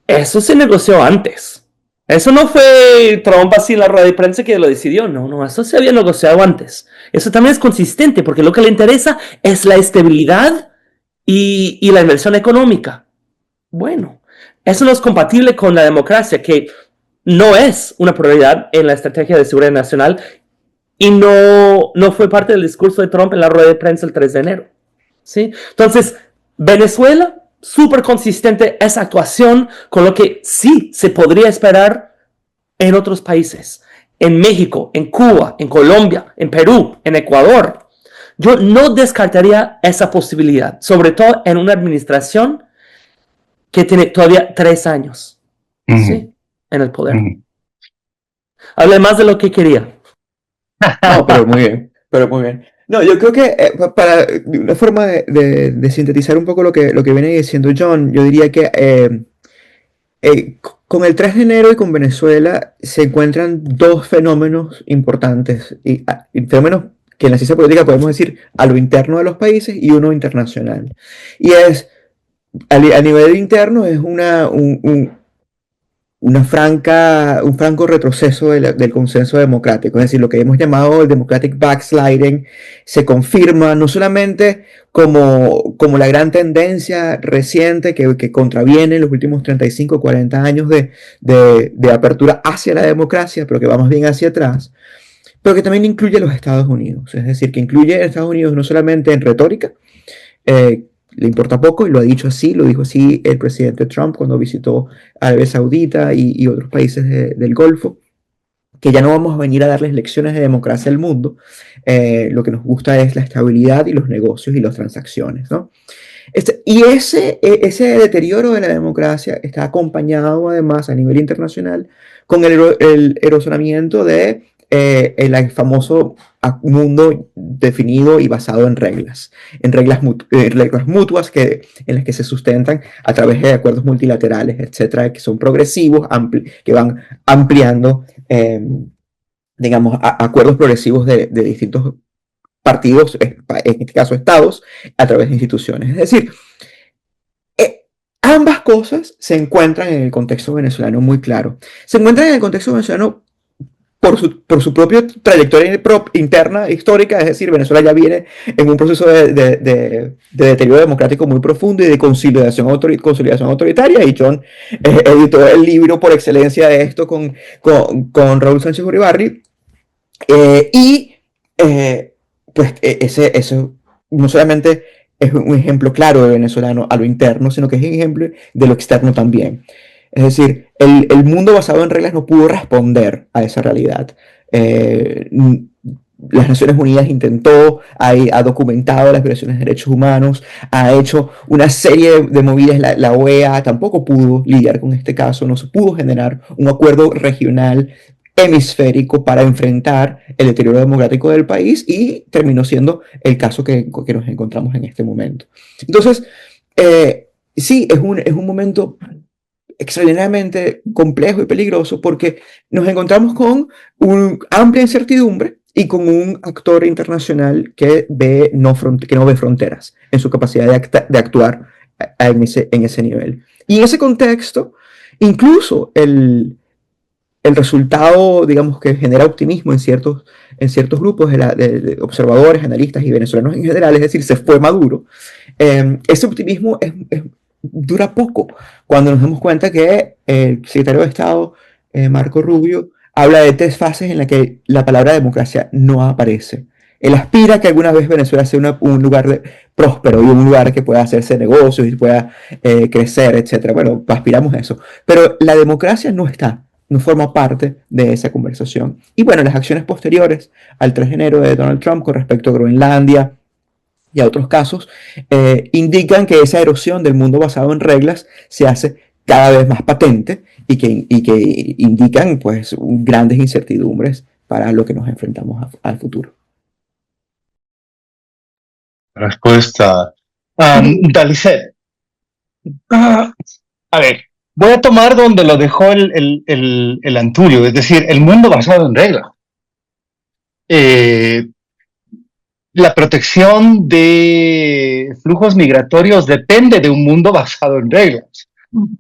Eso se negoció antes. Eso no fue Trump así en la rueda de prensa que lo decidió. No, eso se había negociado antes. Eso también es consistente, porque lo que le interesa es la estabilidad y la inversión económica. Bueno, eso no es compatible con la democracia, que no es una prioridad en la estrategia de seguridad nacional y no fue parte del discurso de Trump en la rueda de prensa el 3 de enero. ¿Sí? Entonces, Venezuela, súper consistente esa actuación con lo que sí se podría esperar en otros países. En México, en Cuba, en Colombia, en Perú, en Ecuador. Yo no descartaría esa posibilidad, sobre todo en una administración que tiene todavía 3 años, ¿sí? En el poder. Hablé más de lo que quería. No, pero muy bien. No, yo creo que para una forma de sintetizar un poco lo que viene diciendo John, yo diría que con el 3 de enero y con Venezuela se encuentran dos fenómenos importantes, y fenómenos que en la ciencia política podemos decir a lo interno de los países y uno internacional. Y es, a nivel interno, es un franco retroceso del consenso democrático, es decir, lo que hemos llamado el democratic backsliding se confirma no solamente como la gran tendencia reciente que contraviene los últimos 35 o 40 años de apertura hacia la democracia, pero que vamos bien hacia atrás, pero que también incluye a los Estados Unidos, es decir, que incluye a Estados Unidos no solamente en retórica, le importa poco, y lo dijo así el presidente Trump cuando visitó Arabia Saudita y otros países del Golfo, que ya no vamos a venir a darles lecciones de democracia al mundo, lo que nos gusta es la estabilidad y los negocios y las transacciones, ¿no? Y ese deterioro de la democracia está acompañado además a nivel internacional con el erosionamiento de el famoso mundo definido y basado en reglas mutuas en las que se sustentan a través de acuerdos multilaterales, etcétera, que son progresivos, que van ampliando, digamos, acuerdos progresivos de distintos partidos, en este caso estados, a través de instituciones. Es decir, ambas cosas se encuentran en el contexto venezolano muy claro. Se encuentran en el contexto venezolano por su propia trayectoria interna histórica, es decir, Venezuela ya viene en un proceso de deterioro democrático muy profundo y de consolidación autoritaria, y John editó el libro por excelencia de esto con Raúl Sánchez Uribarri, pues eso no solamente es un ejemplo claro de venezolano a lo interno, sino que es un ejemplo de lo externo también. Es decir, el mundo basado en reglas no pudo responder a esa realidad. Las Naciones Unidas ha documentado las violaciones de derechos humanos, ha hecho una serie de movidas. La OEA tampoco pudo lidiar con este caso, no se pudo generar un acuerdo regional hemisférico para enfrentar el deterioro democrático del país, y terminó siendo el caso que nos encontramos en este momento. Entonces, sí, es un momento extraordinariamente complejo y peligroso, porque nos encontramos con una amplia incertidumbre y con un actor internacional que no ve fronteras en su capacidad de actuar en ese nivel. Y en ese contexto, incluso el resultado, digamos, que genera optimismo en ciertos grupos de observadores, analistas y venezolanos en general, es decir, se fue Maduro. Ese optimismo dura poco cuando nos damos cuenta que el secretario de Estado, Marco Rubio, habla de 3 fases en las que la palabra democracia no aparece. Él aspira que alguna vez Venezuela sea un lugar próspero y un lugar que pueda hacerse negocios y pueda crecer, etc. Bueno, aspiramos a eso. Pero la democracia no forma parte de esa conversación. Y bueno, las acciones posteriores al 3 de enero de Donald Trump con respecto a Groenlandia y a otros casos, indican que esa erosión del mundo basado en reglas se hace cada vez más patente, y que indican, pues, grandes incertidumbres para lo que nos enfrentamos al futuro. Respuesta. Dalicet. A ver, voy a tomar donde lo dejó el Antulio, es decir, el mundo basado en reglas. La protección de flujos migratorios depende de un mundo basado en reglas.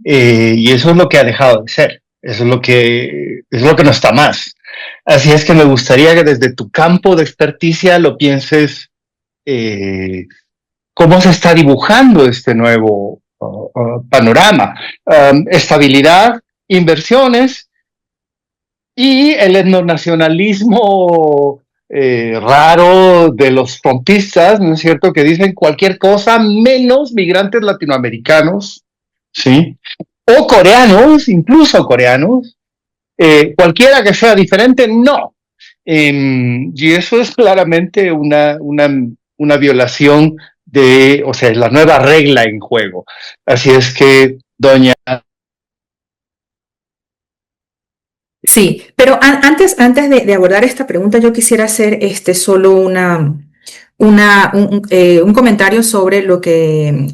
Y eso es lo que ha dejado de ser. Eso es lo que no está más. Así es que me gustaría que desde tu campo de experticia lo pienses, cómo se está dibujando este nuevo panorama. Estabilidad, inversiones y el etnonacionalismo raro de los trumpistas, ¿no es cierto?, que dicen cualquier cosa menos migrantes latinoamericanos, ¿sí? O coreanos, incluso coreanos, cualquiera que sea diferente, no. Y eso es claramente una violación o sea, es la nueva regla en juego. Así es que, doña... Sí, pero antes de abordar esta pregunta, yo quisiera hacer solo un comentario sobre lo que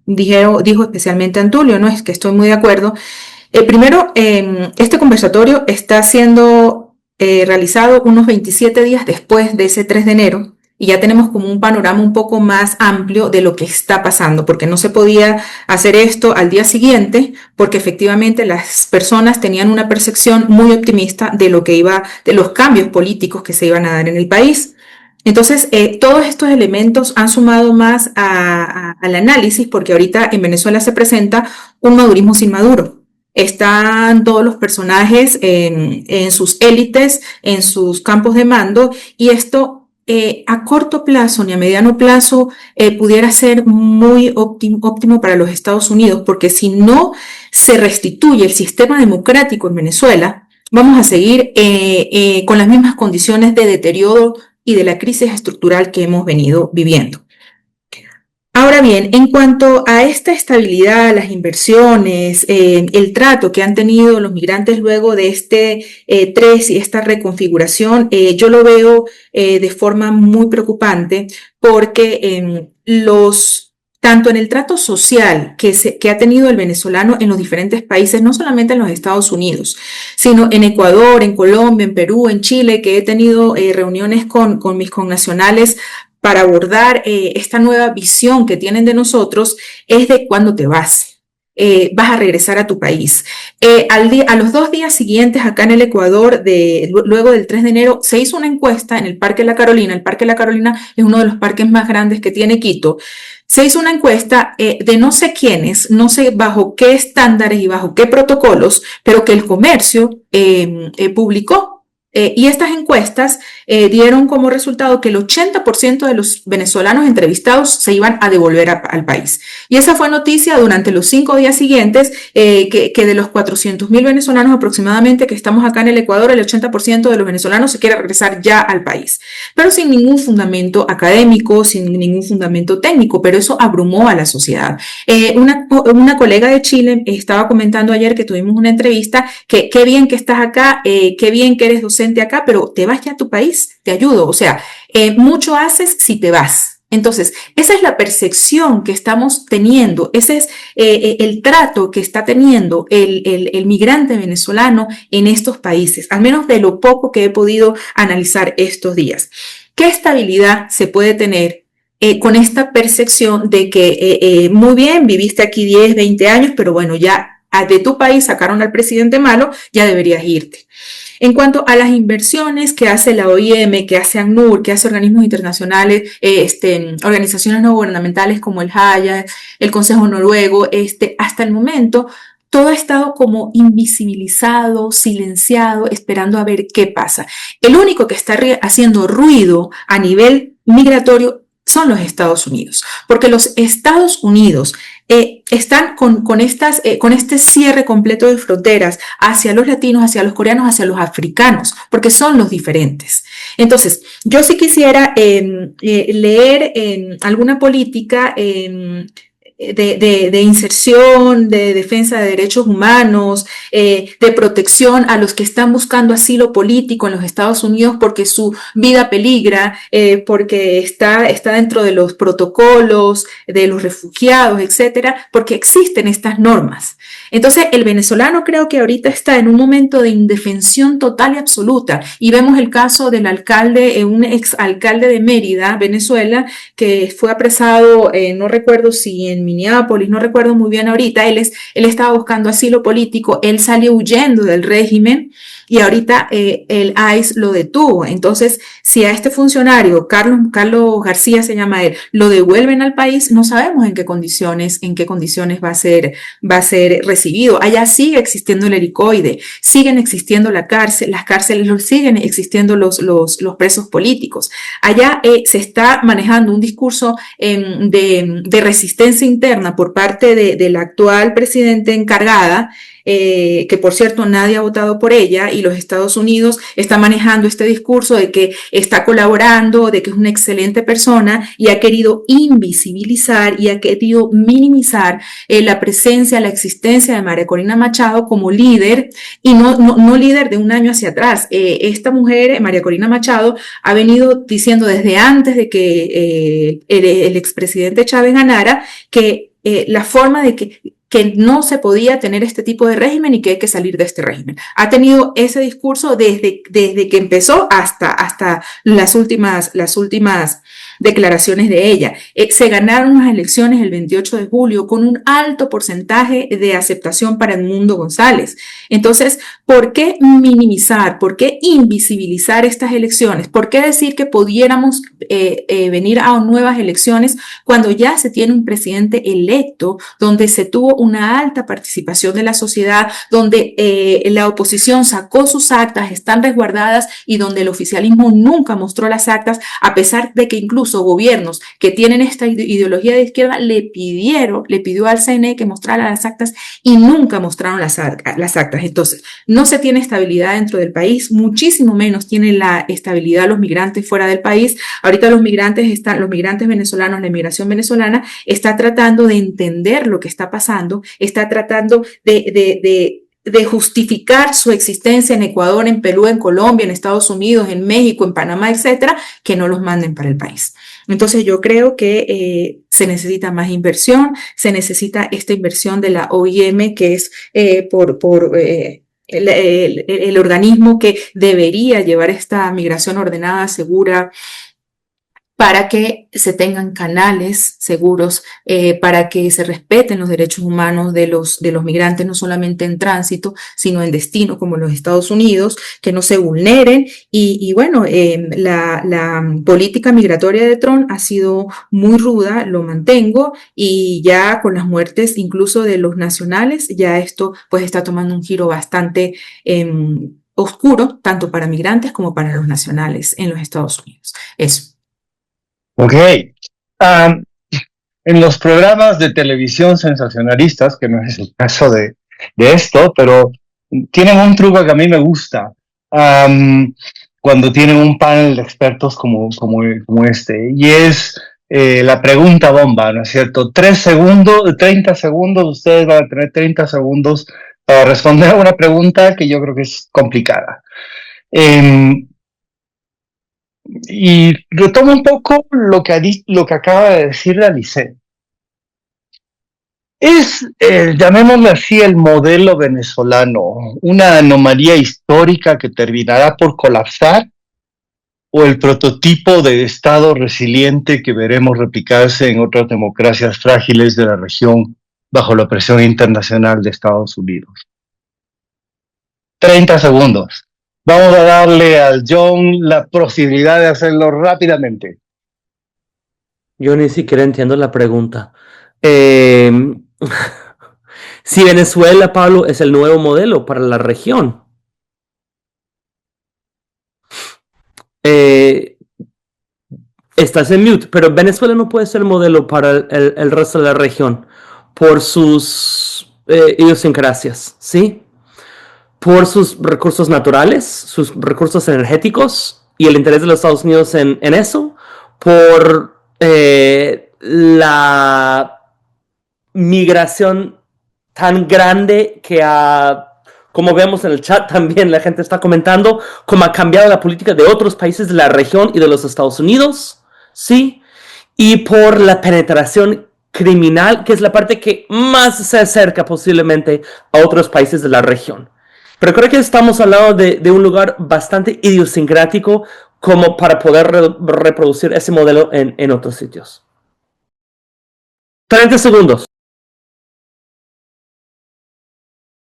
dijo especialmente Antulio, ¿no? Es que estoy muy de acuerdo. Primero, este conversatorio está siendo realizado unos 27 días después de ese 3 de enero, y ya tenemos como un panorama un poco más amplio de lo que está pasando, porque no se podía hacer esto al día siguiente, porque efectivamente las personas tenían una percepción muy optimista de los cambios políticos que se iban a dar en el país. Entonces, todos estos elementos han sumado más al análisis, porque ahorita en Venezuela se presenta un madurismo sin Maduro. Están todos los personajes en sus élites, en sus campos de mando, y esto a corto plazo ni a mediano plazo pudiera ser muy óptimo para los Estados Unidos, porque si no se restituye el sistema democrático en Venezuela, vamos a seguir con las mismas condiciones de deterioro y de la crisis estructural que hemos venido viviendo. Ahora bien, en cuanto a esta estabilidad, las inversiones, el trato que han tenido los migrantes luego de este 3 y esta reconfiguración, yo lo veo de forma muy preocupante porque tanto en el trato social que ha tenido el venezolano en los diferentes países, no solamente en los Estados Unidos, sino en Ecuador, en Colombia, en Perú, en Chile, que he tenido reuniones con mis connacionales para abordar esta nueva visión que tienen de nosotros, es de cuándo te vas. Vas a regresar a tu país. A los 2 días siguientes, acá en el Ecuador, luego del 3 de enero, se hizo una encuesta en el Parque La Carolina. El Parque La Carolina es uno de los parques más grandes que tiene Quito. Se hizo una encuesta de no sé quiénes, no sé bajo qué estándares y bajo qué protocolos, pero que el comercio publicó. Y estas encuestas dieron como resultado que el 80% de los venezolanos entrevistados se iban a devolver al país. Y esa fue noticia durante los 5 días siguientes, que de los 400.000 venezolanos aproximadamente que estamos acá en el Ecuador, el 80% de los venezolanos se quiere regresar ya al país, pero sin ningún fundamento académico, sin ningún fundamento técnico, pero eso abrumó a la sociedad. Una colega de Chile estaba comentando ayer que tuvimos una entrevista, que qué bien que estás acá, qué bien que eres docente acá, pero te vas ya a tu país, te ayudo. O sea, mucho haces si te vas. Entonces, esa es la percepción que estamos teniendo, ese es el trato que está teniendo el migrante venezolano en estos países, al menos de lo poco que he podido analizar estos días. ¿Qué estabilidad se puede tener con esta percepción de que muy bien, viviste aquí 10, 20 años, pero bueno, ya de tu país sacaron al presidente malo, ya deberías irte? En cuanto a las inversiones que hace la OIM, que hace ACNUR, que hace organismos internacionales, organizaciones no gubernamentales como el HAYA, el Consejo Noruego, hasta el momento todo ha estado como invisibilizado, silenciado, esperando a ver qué pasa. El único que está haciendo ruido a nivel migratorio son los Estados Unidos, porque los Estados Unidos están con este cierre completo de fronteras hacia los latinos, hacia los coreanos, hacia los africanos, porque son los diferentes. Entonces, yo sí quisiera leer alguna política de inserción, de defensa de derechos humanos, de protección a los que están buscando asilo político en los Estados Unidos porque su vida peligra, porque está dentro de los protocolos de los refugiados, etcétera, porque existen estas normas. Entonces, el venezolano creo que ahorita está en un momento de indefensión total y absoluta, y vemos el caso del alcalde, un exalcalde de Mérida, Venezuela, que fue apresado, no recuerdo si en Minneapolis, no recuerdo muy bien ahorita, él estaba buscando asilo político, él salió huyendo del régimen y ahorita el ICE lo detuvo. Entonces, si a este funcionario, Carlos García se llama él, lo devuelven al país, no sabemos en qué condiciones va a ser recibido. Allá sigue existiendo el helicoide, siguen existiendo las cárceles siguen existiendo los presos políticos. Allá se está manejando un discurso de resistencia interna por parte de la actual presidenta encargada, que por cierto nadie ha votado por ella, y los Estados Unidos está manejando este discurso de que está colaborando, de que es una excelente persona, y ha querido invisibilizar y ha querido minimizar la presencia, la existencia de María Corina Machado como líder, y no líder de un año hacia atrás. Esta mujer, María Corina Machado, ha venido diciendo desde antes de que el expresidente Chávez ganara que la forma de que no se podía tener este tipo de régimen y que hay que salir de este régimen. Ha tenido ese discurso desde que empezó hasta las últimas declaraciones de ella. Se ganaron las elecciones el 28 de julio con un alto porcentaje de aceptación para Edmundo González. Entonces, ¿por qué minimizar? ¿Por qué invisibilizar estas elecciones? ¿Por qué decir que pudiéramos venir a nuevas elecciones cuando ya se tiene un presidente electo donde se tuvo hubo una alta participación de la sociedad, donde la oposición sacó sus actas, están resguardadas y donde el oficialismo nunca mostró las actas, a pesar de que incluso gobiernos que tienen esta ideología de izquierda le pidió al CNE que mostrara las actas y nunca mostraron las actas. Entonces, no se tiene estabilidad dentro del país, muchísimo menos tienen la estabilidad los migrantes fuera del país. Ahorita los migrantes venezolanos, la inmigración venezolana está tratando de entender lo que está pasando, está tratando de justificar su existencia en Ecuador, en Perú, en Colombia, en Estados Unidos, en México, en Panamá, etcétera, que no los manden para el país. Entonces yo creo que se necesita más inversión, se necesita esta inversión de la OIM, que es el organismo que debería llevar esta migración ordenada, segura, para que se tengan canales seguros, para que se respeten los derechos humanos de los migrantes, no solamente en tránsito, sino en destino, como los Estados Unidos, que no se vulneren. Y bueno, la política migratoria de Trump ha sido muy ruda, lo mantengo, y ya con las muertes incluso de los nacionales, ya esto pues está tomando un giro bastante oscuro, tanto para migrantes como para los nacionales en los Estados Unidos. Eso. Ok. En los programas de televisión sensacionalistas, que no es el caso de esto, pero tienen un truco que a mí me gusta. Cuando tienen un panel de expertos como este, y es la pregunta bomba, ¿no es cierto? 30 segundos, ustedes van a tener 30 segundos para responder a una pregunta que yo creo que es complicada. Y retomo un poco lo que acaba de decir la Lisette. Es, llamémosle así, el modelo venezolano, una anomalía histórica que terminará por colapsar, o el prototipo de Estado resiliente que veremos replicarse en otras democracias frágiles de la región bajo la presión internacional de Estados Unidos. 30 segundos. Vamos a darle al John la posibilidad de hacerlo rápidamente. Yo ni siquiera entiendo la pregunta. Si Venezuela, Pablo, es el nuevo modelo para la región, estás en mute, pero Venezuela no puede ser modelo para el resto de la región por sus idiosincrasias, ¿sí? Por sus recursos naturales, sus recursos energéticos y el interés de los Estados Unidos en eso, por la migración tan grande que como vemos en el chat también la gente está comentando, cómo ha cambiado la política de otros países de la región y de los Estados Unidos, ¿sí? Y por la penetración criminal, que es la parte que más se acerca posiblemente a otros países de la región. Pero creo que estamos hablando de un lugar bastante idiosincrático como para poder reproducir ese modelo en otros sitios. 30 segundos.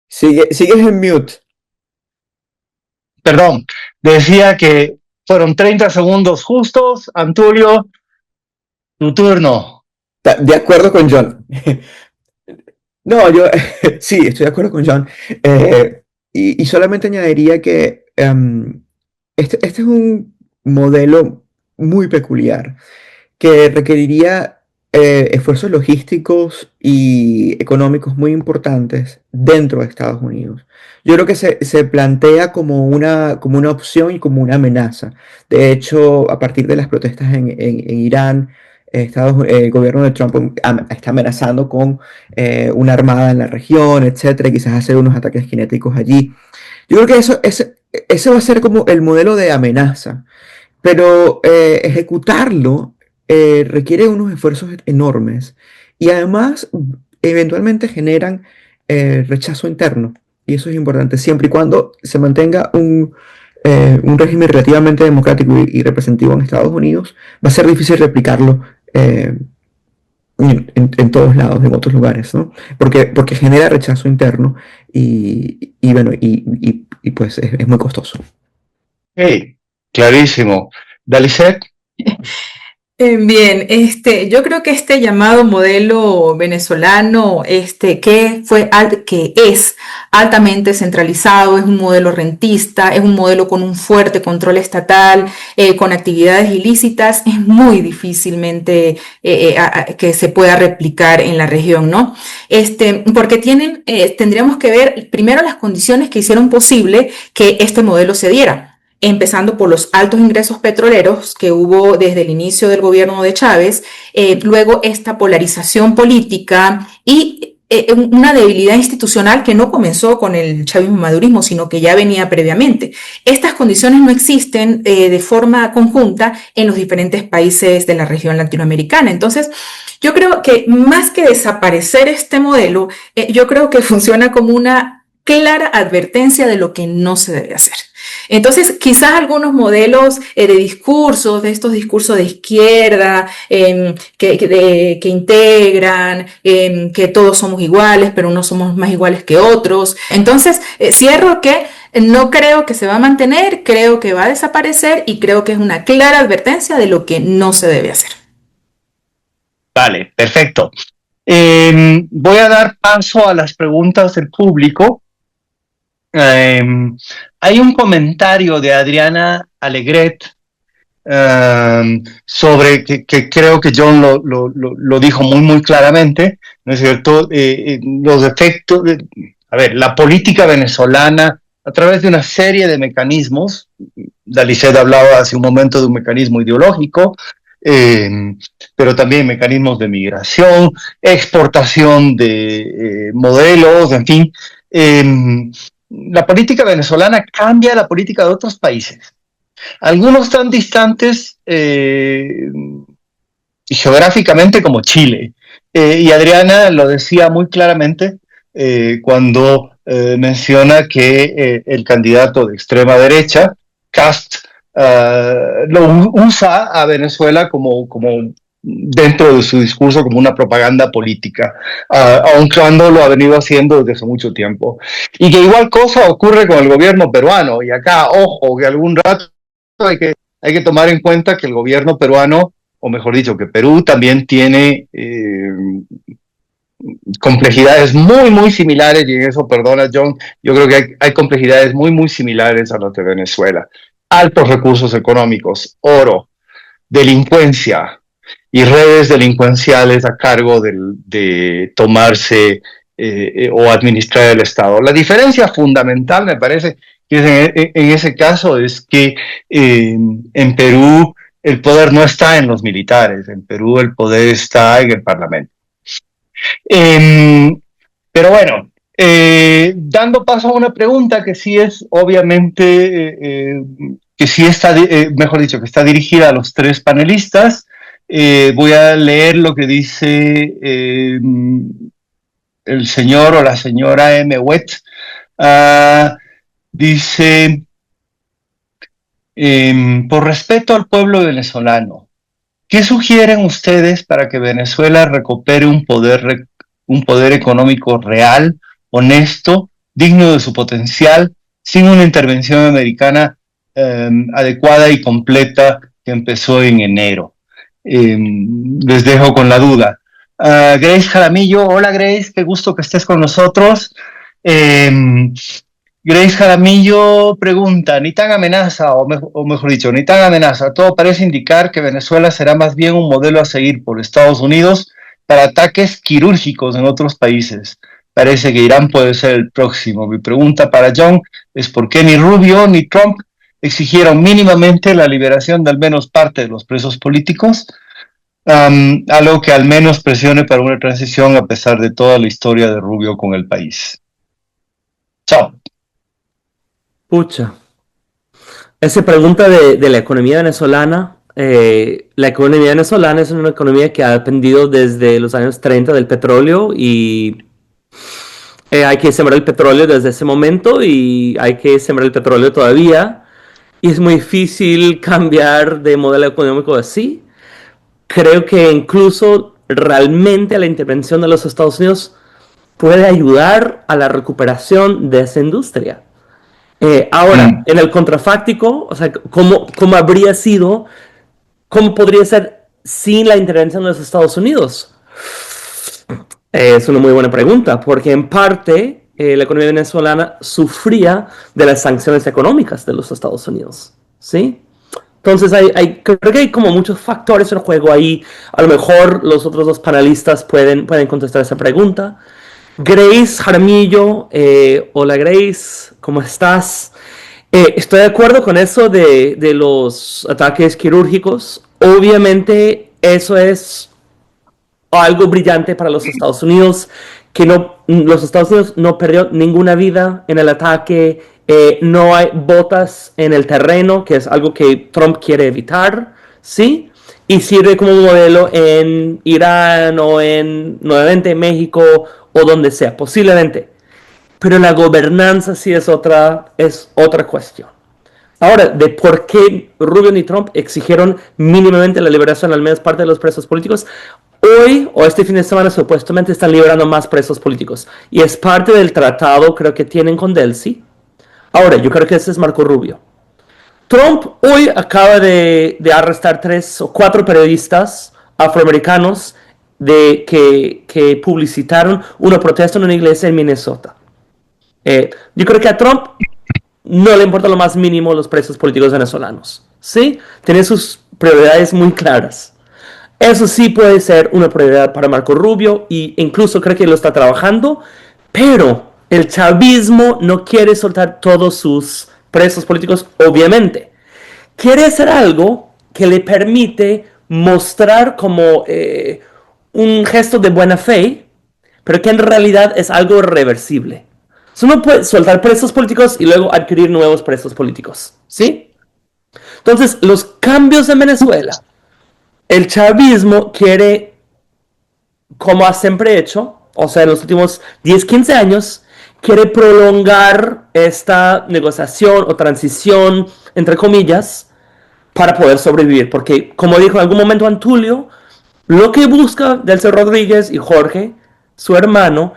Sigues en mute. Perdón, decía que fueron 30 segundos justos. Antulio, tu turno. De acuerdo con John. No, yo sí, estoy de acuerdo con John. Y solamente añadiría que este es un modelo muy peculiar que requeriría esfuerzos logísticos y económicos muy importantes dentro de Estados Unidos. Yo creo que se plantea como una opción y como una amenaza. De hecho, a partir de las protestas en Irán, el gobierno de Trump está amenazando con una armada en la región, etcétera, y quizás hacer unos ataques cinéticos allí. Yo creo que ese va a ser como el modelo de amenaza, pero ejecutarlo requiere unos esfuerzos enormes y además eventualmente generan rechazo interno, y eso es importante siempre y cuando se mantenga un régimen relativamente democrático y representativo en Estados Unidos. Va a ser difícil replicarlo en todos lados, en otros lugares, ¿no? Porque genera rechazo interno y bueno, y pues es muy costoso. Hey, clarísimo. Dalicet. Bien, yo creo que este llamado modelo venezolano, que es altamente centralizado, es un modelo rentista, es un modelo con un fuerte control estatal, con actividades ilícitas, es muy difícilmente que se pueda replicar en la región, ¿no? Porque tendríamos que ver primero las condiciones que hicieron posible que este modelo se diera. Empezando por los altos ingresos petroleros que hubo desde el inicio del gobierno de Chávez, luego esta polarización política y una debilidad institucional que no comenzó con el chavismo-madurismo, sino que ya venía previamente. Estas condiciones no existen de forma conjunta en los diferentes países de la región latinoamericana. Entonces, yo creo que más que desaparecer este modelo, yo creo que funciona como una clara advertencia de lo que no se debe hacer. Entonces, quizás algunos modelos de discursos, de estos discursos de izquierda, que integran, que todos somos iguales, pero unos somos más iguales que otros. Entonces, cierro que no creo que se va a mantener, creo que va a desaparecer y creo que es una clara advertencia de lo que no se debe hacer. Vale, perfecto. Voy a dar paso a las preguntas del público. Hay un comentario de Adriana Alegret sobre que creo que John lo dijo muy claramente, ¿no es cierto? Los efectos, la política venezolana a través de una serie de mecanismos. Dalicet hablaba hace un momento de un mecanismo ideológico, pero también mecanismos de migración, exportación de modelos, en fin. La política venezolana cambia la política de otros países, algunos tan distantes geográficamente como Chile. Y Adriana lo decía muy claramente cuando menciona que el candidato de extrema derecha, Kast, lo usa a Venezuela como dentro de su discurso como una propaganda política, aun cuando lo ha venido haciendo desde hace mucho tiempo. Y que igual cosa ocurre con el gobierno peruano, y acá, ojo, que algún rato hay que tomar en cuenta que el gobierno peruano, o mejor dicho, que Perú también tiene complejidades muy similares, y en eso, perdona John, yo creo que hay complejidades muy similares a las de Venezuela. Altos recursos económicos, oro, delincuencia, y redes delincuenciales a cargo de tomarse o administrar el Estado. La diferencia fundamental, me parece, que en ese caso es que en Perú el poder no está en los militares, en Perú el poder está en el Parlamento. Pero bueno, dando paso a una pregunta que sí es obviamente, que sí está, mejor dicho, que está dirigida a los tres panelistas. Voy a leer lo que dice el señor o la señora M. Wett. Dice, por respeto al pueblo venezolano, ¿qué sugieren ustedes para que Venezuela recupere un poder económico real, honesto, digno de su potencial, sin una intervención americana adecuada y completa que empezó en enero? Les dejo con la duda. Grace Jaramillo, hola Grace, qué gusto que estés con nosotros. Grace Jaramillo pregunta, ni tan amenaza, o mejor dicho, ni tan amenaza, todo parece indicar que Venezuela será más bien un modelo a seguir por Estados Unidos para ataques quirúrgicos en otros países. Parece que Irán puede ser el próximo. Mi pregunta para John es por qué ni Rubio ni Trump exigieron mínimamente la liberación de al menos parte de los presos políticos, algo que al menos presione para una transición a pesar de toda la historia de Rubio con el país. Chao. Pucha. Esa pregunta de la economía venezolana. La economía venezolana es una economía que ha dependido desde los años 30 del petróleo y hay que sembrar el petróleo desde ese momento y hay que sembrar el petróleo todavía. Y es muy difícil cambiar de modelo económico así. Creo que incluso realmente la intervención de los Estados Unidos puede ayudar a la recuperación de esa industria. En el contrafáctico, o sea, ¿cómo habría sido, cómo podría ser sin la intervención de los Estados Unidos? Es una muy buena pregunta, porque en parte la economía venezolana sufría de las sanciones económicas de los Estados Unidos, ¿sí? Entonces creo que hay como muchos factores en juego ahí. A lo mejor los otros dos panelistas pueden contestar esa pregunta. Grace Jaramillo, hola Grace, ¿cómo estás? Estoy de acuerdo con eso de los ataques quirúrgicos. Obviamente eso es algo brillante para los Estados Unidos, que los Estados Unidos no perdió ninguna vida en el ataque, no hay botas en el terreno, que es algo que Trump quiere evitar, ¿sí? Y sirve como modelo en Irán o nuevamente México o donde sea, posiblemente. Pero la gobernanza sí es otra cuestión. Ahora, de por qué Rubio y Trump exigieron mínimamente la liberación al menos parte de los presos políticos, hoy o este fin de semana supuestamente están liberando más presos políticos. Y es parte del tratado, creo que tienen con Delcy. Ahora, yo creo que ese es Marco Rubio. Trump hoy acaba de arrestar 3 o 4 periodistas afroamericanos que publicitaron una protesta en una iglesia en Minnesota. Yo creo que a Trump no le importa lo más mínimo los presos políticos venezolanos, ¿sí? Tiene sus prioridades muy claras. Eso sí puede ser una prioridad para Marco Rubio e incluso creo que lo está trabajando, pero el chavismo no quiere soltar todos sus presos políticos, obviamente. Quiere hacer algo que le permite mostrar como un gesto de buena fe, pero que en realidad es algo reversible. Uno puede soltar presos políticos y luego adquirir nuevos presos políticos, ¿sí? Entonces, los cambios en Venezuela, el chavismo quiere, como ha siempre hecho, o sea, en los últimos 10, 15 años, quiere prolongar esta negociación o transición, entre comillas, para poder sobrevivir. Porque, como dijo en algún momento Antulio, lo que busca Delcy Rodríguez y Jorge, su hermano,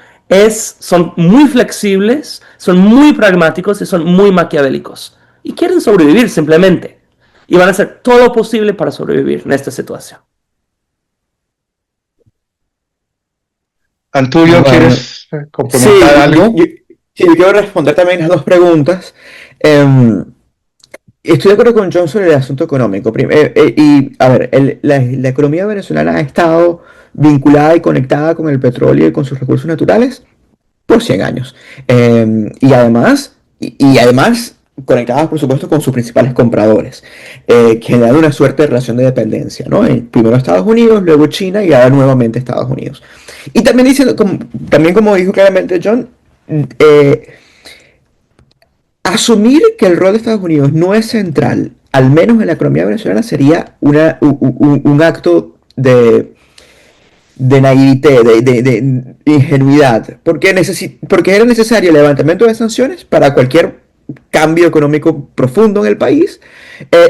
son muy flexibles, son muy pragmáticos y son muy maquiavélicos. Y quieren sobrevivir simplemente. Y van a hacer todo lo posible para sobrevivir en esta situación. Antulio, Bueno, ¿quieres complementar algo? Yo quiero responder también las 2 preguntas. Estoy de acuerdo con John sobre el asunto económico. Y, a ver, la economía venezolana ha estado vinculada y conectada con el petróleo y con sus recursos naturales por 100 años. Y además conectadas, por supuesto, con sus principales compradores, que le dan una suerte de relación de dependencia, ¿no? Primero Estados Unidos, luego China y ahora nuevamente Estados Unidos. Y también diciendo, como dijo claramente John, asumir que el rol de Estados Unidos no es central, al menos en la economía venezolana, sería un acto de naivete, de ingenuidad, porque era necesario el levantamiento de sanciones para cualquier cambio económico profundo en el país,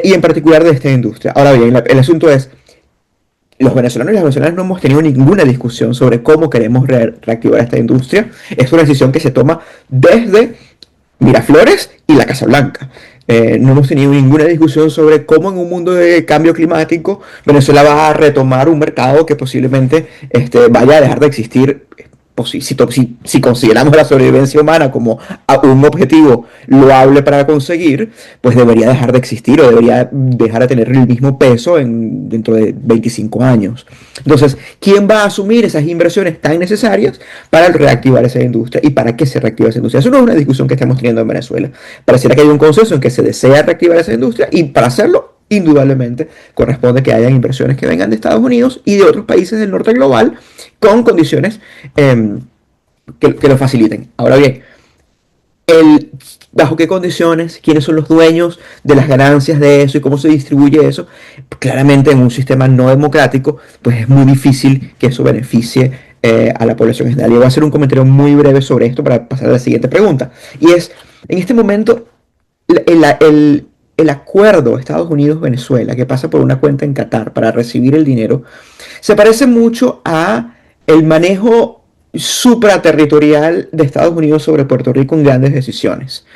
y en particular de esta industria. Ahora bien, el asunto es, los venezolanos y las venezolanas no hemos tenido ninguna discusión sobre cómo queremos reactivar esta industria. Es una decisión que se toma desde Miraflores y la Casa Blanca. No hemos tenido ninguna discusión sobre cómo en un mundo de cambio climático Venezuela va a retomar un mercado que posiblemente vaya a dejar de existir. Si consideramos la sobrevivencia humana como un objetivo loable para conseguir, pues debería dejar de existir o debería dejar de tener el mismo peso dentro de 25 años. Entonces, ¿quién va a asumir esas inversiones tan necesarias para reactivar esa industria? ¿Y para qué se reactiva esa industria? Eso no es una discusión que estamos teniendo en Venezuela. Pareciera que hay un consenso en que se desea reactivar esa industria, y para hacerlo, indudablemente corresponde que hayan inversiones que vengan de Estados Unidos y de otros países del norte global con condiciones que lo faciliten. Ahora bien, ¿bajo qué condiciones? ¿Quiénes son los dueños de las ganancias de eso y cómo se distribuye eso? Claramente, en un sistema no democrático, pues es muy difícil que eso beneficie a la población general. Y voy a hacer un comentario muy breve sobre esto para pasar a la siguiente pregunta. Y es, en este momento, el acuerdo Estados Unidos-Venezuela, que pasa por una cuenta en Qatar para recibir el dinero, se parece mucho a el manejo supraterritorial de Estados Unidos sobre Puerto Rico en grandes decisiones.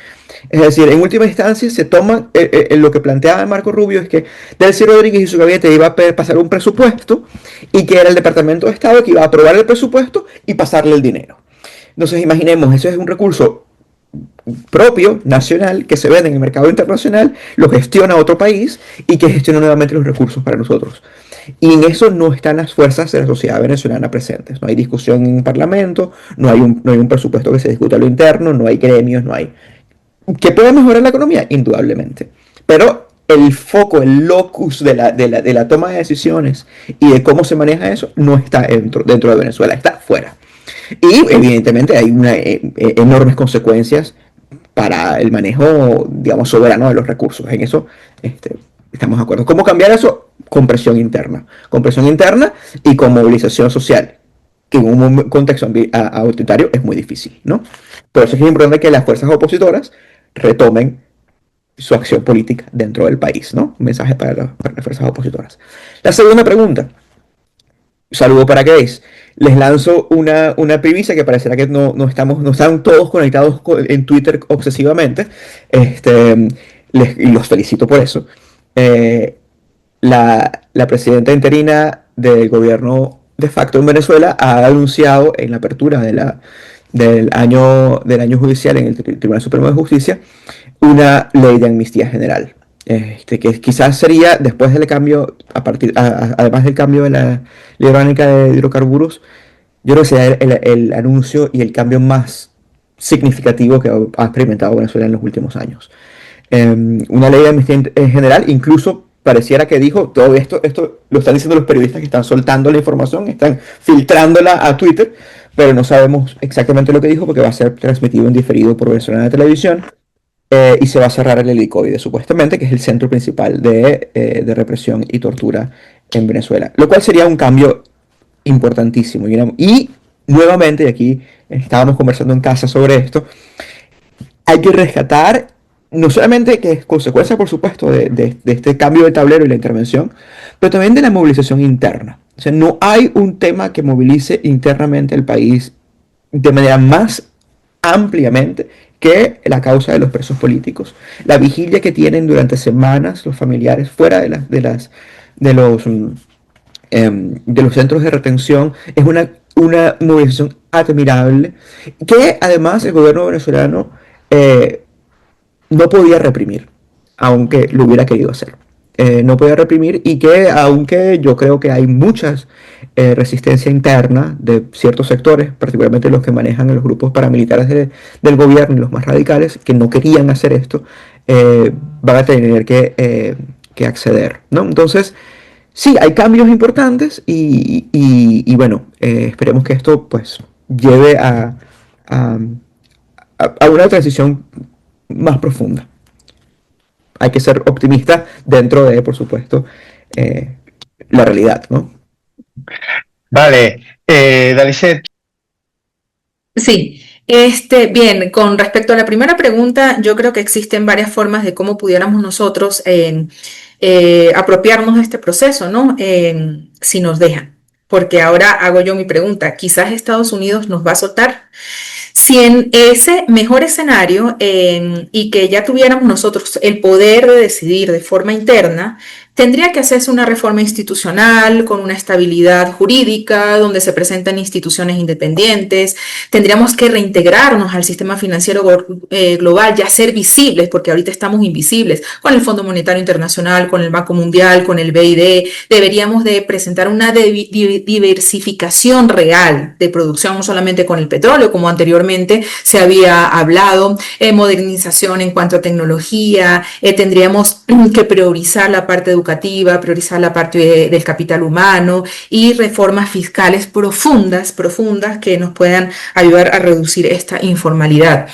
Es decir, en última instancia se toman, lo que planteaba Marco Rubio es que Delcy Rodríguez y su gabinete iba a pasar un presupuesto y que era el Departamento de Estado que iba a aprobar el presupuesto y pasarle el dinero. Entonces imaginemos, eso es un recurso propio, nacional, que se vende en el mercado internacional, lo gestiona otro país y que gestiona nuevamente los recursos para nosotros. Y en eso no están las fuerzas de la sociedad venezolana presentes. No hay discusión en un parlamento, no hay un presupuesto que se discuta a lo interno, no hay gremios, no hay... ¿Que puede mejorar la economía? Indudablemente. Pero el foco, el locus de la toma de decisiones y de cómo se maneja eso no está dentro de Venezuela, está fuera. Y evidentemente hay enormes consecuencias para el manejo, digamos, soberano de los recursos. En eso estamos de acuerdo. ¿Cómo cambiar eso? Con presión interna y con movilización social, que en un contexto autoritario es muy difícil, ¿no? Por eso es importante que las fuerzas opositoras retomen su acción política dentro del país, ¿no? Un mensaje para las fuerzas opositoras. La segunda pregunta. Saludo para Grace. Les lanzo una primicia que parecerá que no están todos conectados en Twitter obsesivamente. Y los felicito por eso. La presidenta interina del gobierno de facto en Venezuela ha anunciado en la apertura del año judicial en el Tribunal Supremo de Justicia una ley de amnistía general. Que quizás sería, después del cambio, además del cambio de la ley orgánica de hidrocarburos, yo creo que sería el anuncio y el cambio más significativo que ha experimentado Venezuela en los últimos años. Una ley de amnistía general, incluso pareciera que dijo, todo esto lo están diciendo los periodistas que están soltando la información, están filtrándola a Twitter, pero no sabemos exactamente lo que dijo porque va a ser transmitido en diferido por Venezolana Televisión. Y se va a cerrar el helicoide, supuestamente, que es el centro principal de represión y tortura en Venezuela. Lo cual sería un cambio importantísimo. Y nuevamente, y aquí estábamos conversando en casa sobre esto, hay que rescatar, no solamente que es consecuencia, por supuesto, de este cambio de tablero y la intervención, pero también de la movilización interna. O sea, no hay un tema que movilice internamente al país de manera más ampliamente que la causa de los presos políticos. La vigilia que tienen durante semanas los familiares fuera de los centros de retención es una movilización admirable que además el gobierno venezolano no podía reprimir, aunque lo hubiera querido hacer. No podía reprimir y que aunque yo creo que hay muchas resistencia interna de ciertos sectores, particularmente los que manejan los grupos paramilitares del gobierno y los más radicales, que no querían hacer esto, van a tener que acceder, ¿no? Entonces, sí, hay cambios importantes y bueno, esperemos que esto pues lleve a una transición más profunda. Hay que ser optimista dentro de, por supuesto, la realidad, ¿no? Vale, Dalicet. Sí, bien, con respecto a la primera pregunta, yo creo que existen varias formas de cómo pudiéramos nosotros apropiarnos de este proceso, ¿no? Si nos dejan. Porque ahora hago yo mi pregunta, quizás Estados Unidos nos va a soltar. Si en ese mejor escenario y que ya tuviéramos nosotros el poder de decidir de forma interna, tendría que hacerse una reforma institucional con una estabilidad jurídica, donde se presenten instituciones independientes. Tendríamos que reintegrarnos al sistema financiero global, ya ser visibles, porque ahorita estamos invisibles, con el Fondo Monetario Internacional, con el Banco Mundial, con el BID. Deberíamos de presentar una diversificación real de producción, no solamente con el petróleo, como anteriormente se había hablado, modernización en cuanto a tecnología. Tendríamos que priorizar la parte educativa, priorizar la parte del capital humano y reformas fiscales profundas que nos puedan ayudar a reducir esta informalidad.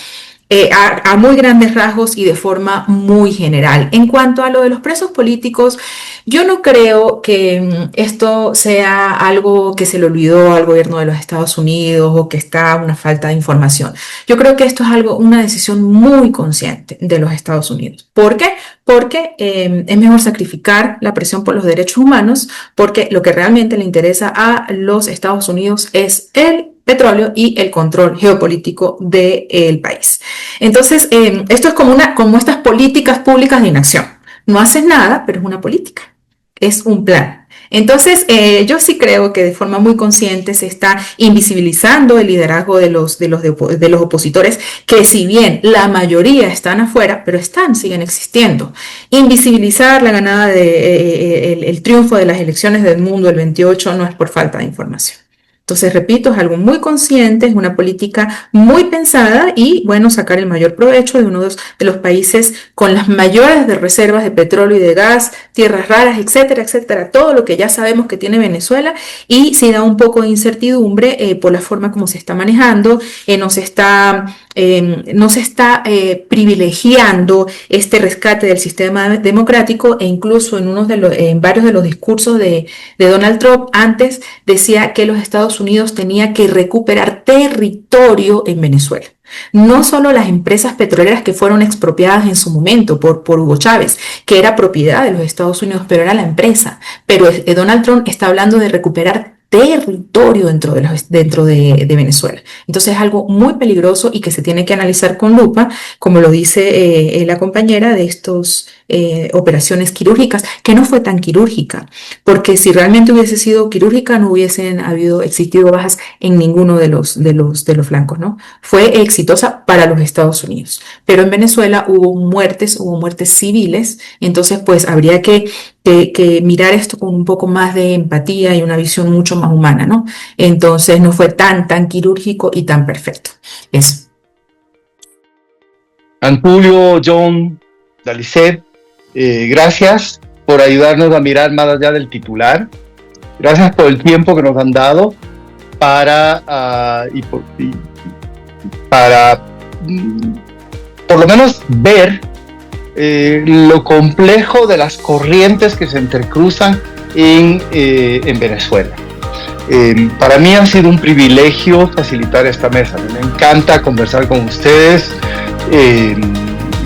A muy grandes rasgos y de forma muy general. En cuanto a lo de los presos políticos, yo no creo que esto sea algo que se le olvidó al gobierno de los Estados Unidos o que está una falta de información. Yo creo que esto es una decisión muy consciente de los Estados Unidos. ¿Por qué? Porque es mejor sacrificar la presión por los derechos humanos, porque lo que realmente le interesa a los Estados Unidos es el petróleo y el control geopolítico del país. Entonces, esto es como estas políticas públicas de inacción. No haces nada, pero es una política, es un plan. Entonces, yo sí creo que de forma muy consciente se está invisibilizando el liderazgo de los opositores, que si bien la mayoría están afuera, pero siguen existiendo. Invisibilizar la ganada el triunfo de las elecciones del mundo el 28 no es por falta de información. Entonces, repito, es algo muy consciente, es una política muy pensada y, bueno, sacar el mayor provecho de uno de los países con las mayores de reservas de petróleo y de gas, tierras raras, etcétera, etcétera, todo lo que ya sabemos que tiene Venezuela, y sí da un poco de incertidumbre por la forma como se está manejando, no se está privilegiando este rescate del sistema democrático, e incluso en varios de los discursos de Donald Trump antes decía que los Estados Unidos tenía que recuperar territorio en Venezuela. No solo las empresas petroleras que fueron expropiadas en su momento por Hugo Chávez, que era propiedad de los Estados Unidos, pero era la empresa. Pero Donald Trump está hablando de recuperar territorio dentro de Venezuela. Entonces es algo muy peligroso y que se tiene que analizar con lupa, como lo dice la compañera, de estas operaciones quirúrgicas, que no fue tan quirúrgica, porque si realmente hubiese sido quirúrgica no hubiesen existido bajas en ninguno de los flancos, ¿no? Fue exitosa para los Estados Unidos, pero en Venezuela hubo muertes civiles, entonces pues habría que mirar esto con un poco más de empatía y una visión mucho más humana, ¿no? Entonces no fue tan quirúrgico y tan perfecto. Eso. Antulio, John, Dalicet, gracias por ayudarnos a mirar más allá del titular. Gracias por el tiempo que nos han dado para por lo menos ver lo complejo de las corrientes que se intercruzan en Venezuela. Para mí ha sido un privilegio facilitar esta mesa. Me encanta conversar con ustedes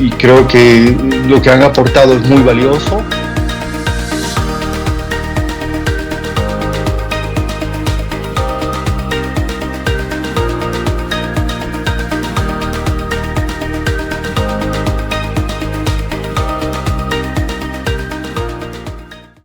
y creo que lo que han aportado es muy valioso.